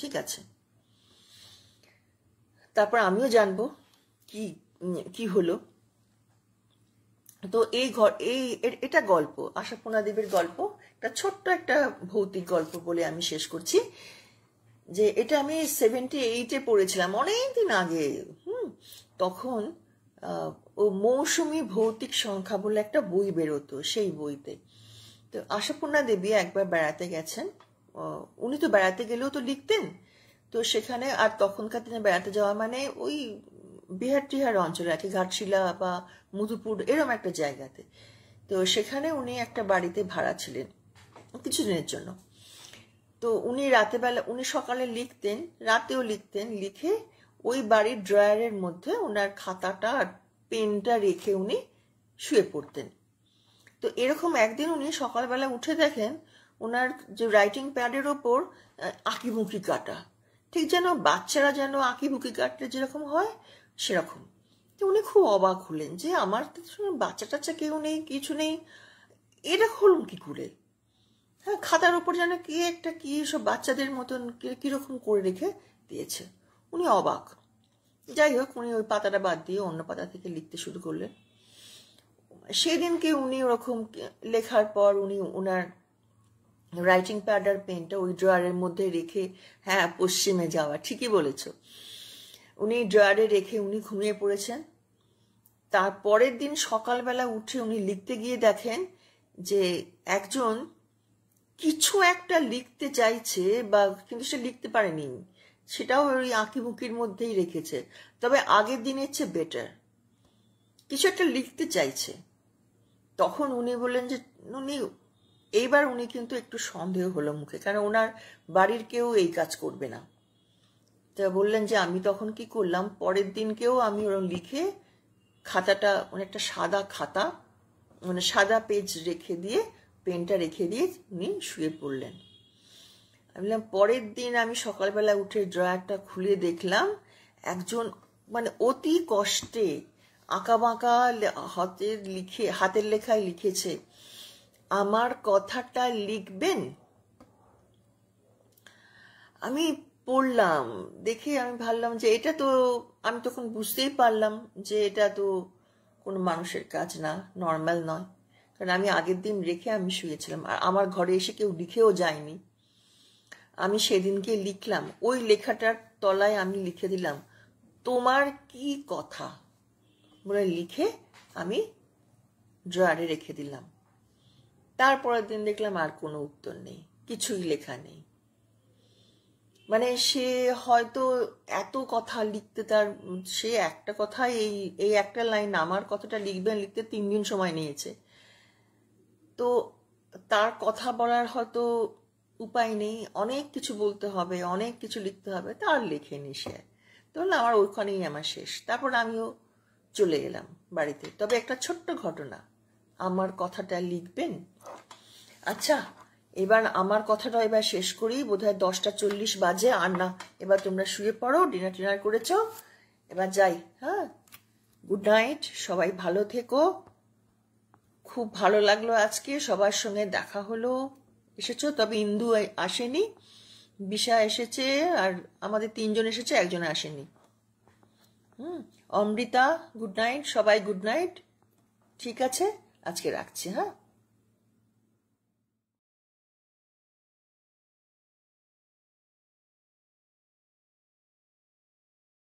ঠিক আছে, তারপর আমিও জানবো কি কি হলো। তো এটা গল্প, আশাপূর্ণা দেবীর গল্প, একটা ছোট্ট একটা ভৌতিক গল্প বলে আমি শেষ করছি। যে এটা আমি 78-এ পড়েছিলাম অনেকদিন আগে। তখন ও মৌসুমী ভৌতিক সংখ্যা বলে একটা বই বেরোতো, সেই বইতে। তো আশাপূর্ণা দেবী একবার বেড়াতে গেছেন। উনি তো বেড়াতে গেলেও তো লিখতেন। তো সেখানে, আর তখনকার দিনে বেড়াতে যাওয়া মানে ওই বিহার টিহার অঞ্চলে আর কি, ঘাটশিলা বা মধুপুর এরম একটা জায়গাতে। তো সেখানে উনি একটা বাড়িতে ভাড়া ছিলেন কিছুদিনের জন্য। তো উনি সকালে লিখতেন, রাতেও লিখতেন। লিখে ওই বাড়ির ড্রয়ারের মধ্যে ওনার খাতাটা আর পেনটা রেখে উনি শুয়ে পড়তেন। তো এরকম একদিন উনি সকালবেলা উঠে দেখেন ওনার যে রাইটিং প্যাডের ওপর আঁকিবুকি কাটা, ঠিক যেন বাচ্চারা যেন আঁকিবুকি কাটলে যেরকম হয় সেরকম। তো উনি খুব অবাক হলেন যে আমার বাচ্চা টাচ্চা কেউ নেই, কিছু নেই, এটা হলুন কি করে? হ্যাঁ খাতার ওপর যেন কি সব বাচ্চাদের মতন কিরকম করে রেখে দিয়েছে। উনি অবাক। যাই হোক, উনি ওই পাতাটা বাদ দিয়ে অন্য পাতা থেকে লিখতে শুরু করলেন। সেদিনকে উনি ওরকম লেখার পর উনি ওনার রাইটিং প্যাড আর পেনটা ওই ড্রয়ারের মধ্যে রেখে, হ্যাঁ পশ্চিমে যাওয়া, ঠিকই বলেছ, উনি ড্রয়ারে রেখে উনি ঘুমিয়ে পড়েছেন। তারপরের দিন সকালবেলা উঠে উনি লিখতে গিয়ে দেখেন যে একজন কিছু একটা লিখতে চাইছে, বা কিন্তু সে লিখতে পারেনি, সেটাও ওই আঁকিবুকির মধ্যেই রেখেছে, তবে আগের দিনের চেয়ে বেটার কিছু একটা লিখতে চাইছে। তখন উনি বললেন যে এইবার উনি কিন্তু একটু সন্দেহ হলো মুখে, কারণ ওনার বাড়ির কেউ এই কাজ করবে না। তা বললেন যে আমি তখন কি করলাম, পরের দিনকেও আমি ওরকম লিখে খাতাটা, মানে একটা সাদা খাতা, মানে সাদা পেজ রেখে দিয়ে পেনটা রেখে দিয়ে উনি শুয়ে পড়লেন। আমি বললাম, পরের দিন আমি সকালবেলা উঠে ড্রয়ারটা খুলে দেখলাম একজন মানে অতি কষ্টে আঁকা বাঁকা হাতের লেখায় লিখেছে, আমার কথাটা লিখবেন। আমি পড়লাম, দেখে আমি ভাবলাম যে এটা তো, আমি তখন বুঝতেই পারলাম যে এটা তো কোনো মানুষের কাজ না, নর্মাল নয়। কারণ আমি আগের দিন রেখে আমি শুয়েছিলাম, আর আমার ঘরে এসে কেউ লিখেও যায়নি। আমি সেদিনকে লিখলাম, ওই লেখাটার তলায় আমি লিখে দিলাম, তোমার কি কথা বলে লিখে আমি ড্রয়ারে রেখে দিলাম। তারপরের দিন দেখলাম আর কোনো উত্তর নেই, কিছুই লেখা নেই। মানে সে হয়তো এত কথা লিখতে তার, সে একটা কথা, এই একটা লাইন আমার কথাটা লিখতে 3 দিন সময় নিয়েছে। তো তার কথা বলার হয়তো উপায় নেই, অনেক কিছু বলতে হবে, অনেক কিছু লিখতে হবে, তার লেখেনি সে। তো আমার ওইখানেই আমার শেষ। তারপর আমিও চলে এলাম বাড়িতে। তবে একটা ছোট্ট ঘটনা, আমার কথাটা লিখবেন? আচ্ছা, এবার আমার কথাটা এবার শেষ করি, বোধহয় 10:40 বাজে। আর না, এবার তোমরা শুয়ে পড়ো, ডিনার করেছো, এবার যাই। হ্যাঁ, গুড নাইট, সবাই ভালো থেকো। খুব ভালো লাগলো আজকে, সবার সঙ্গে দেখা হলো। এসেছো, তবে ইন্দু আসেনি, বিশা এসেছে, আর আমাদের 3 জন এসেছে, একজন আসেনি। অমৃতা, গুড নাইট, সবাই গুড নাইট। ঠিক আছে, আজকে রাখছি। হ্যাঁ।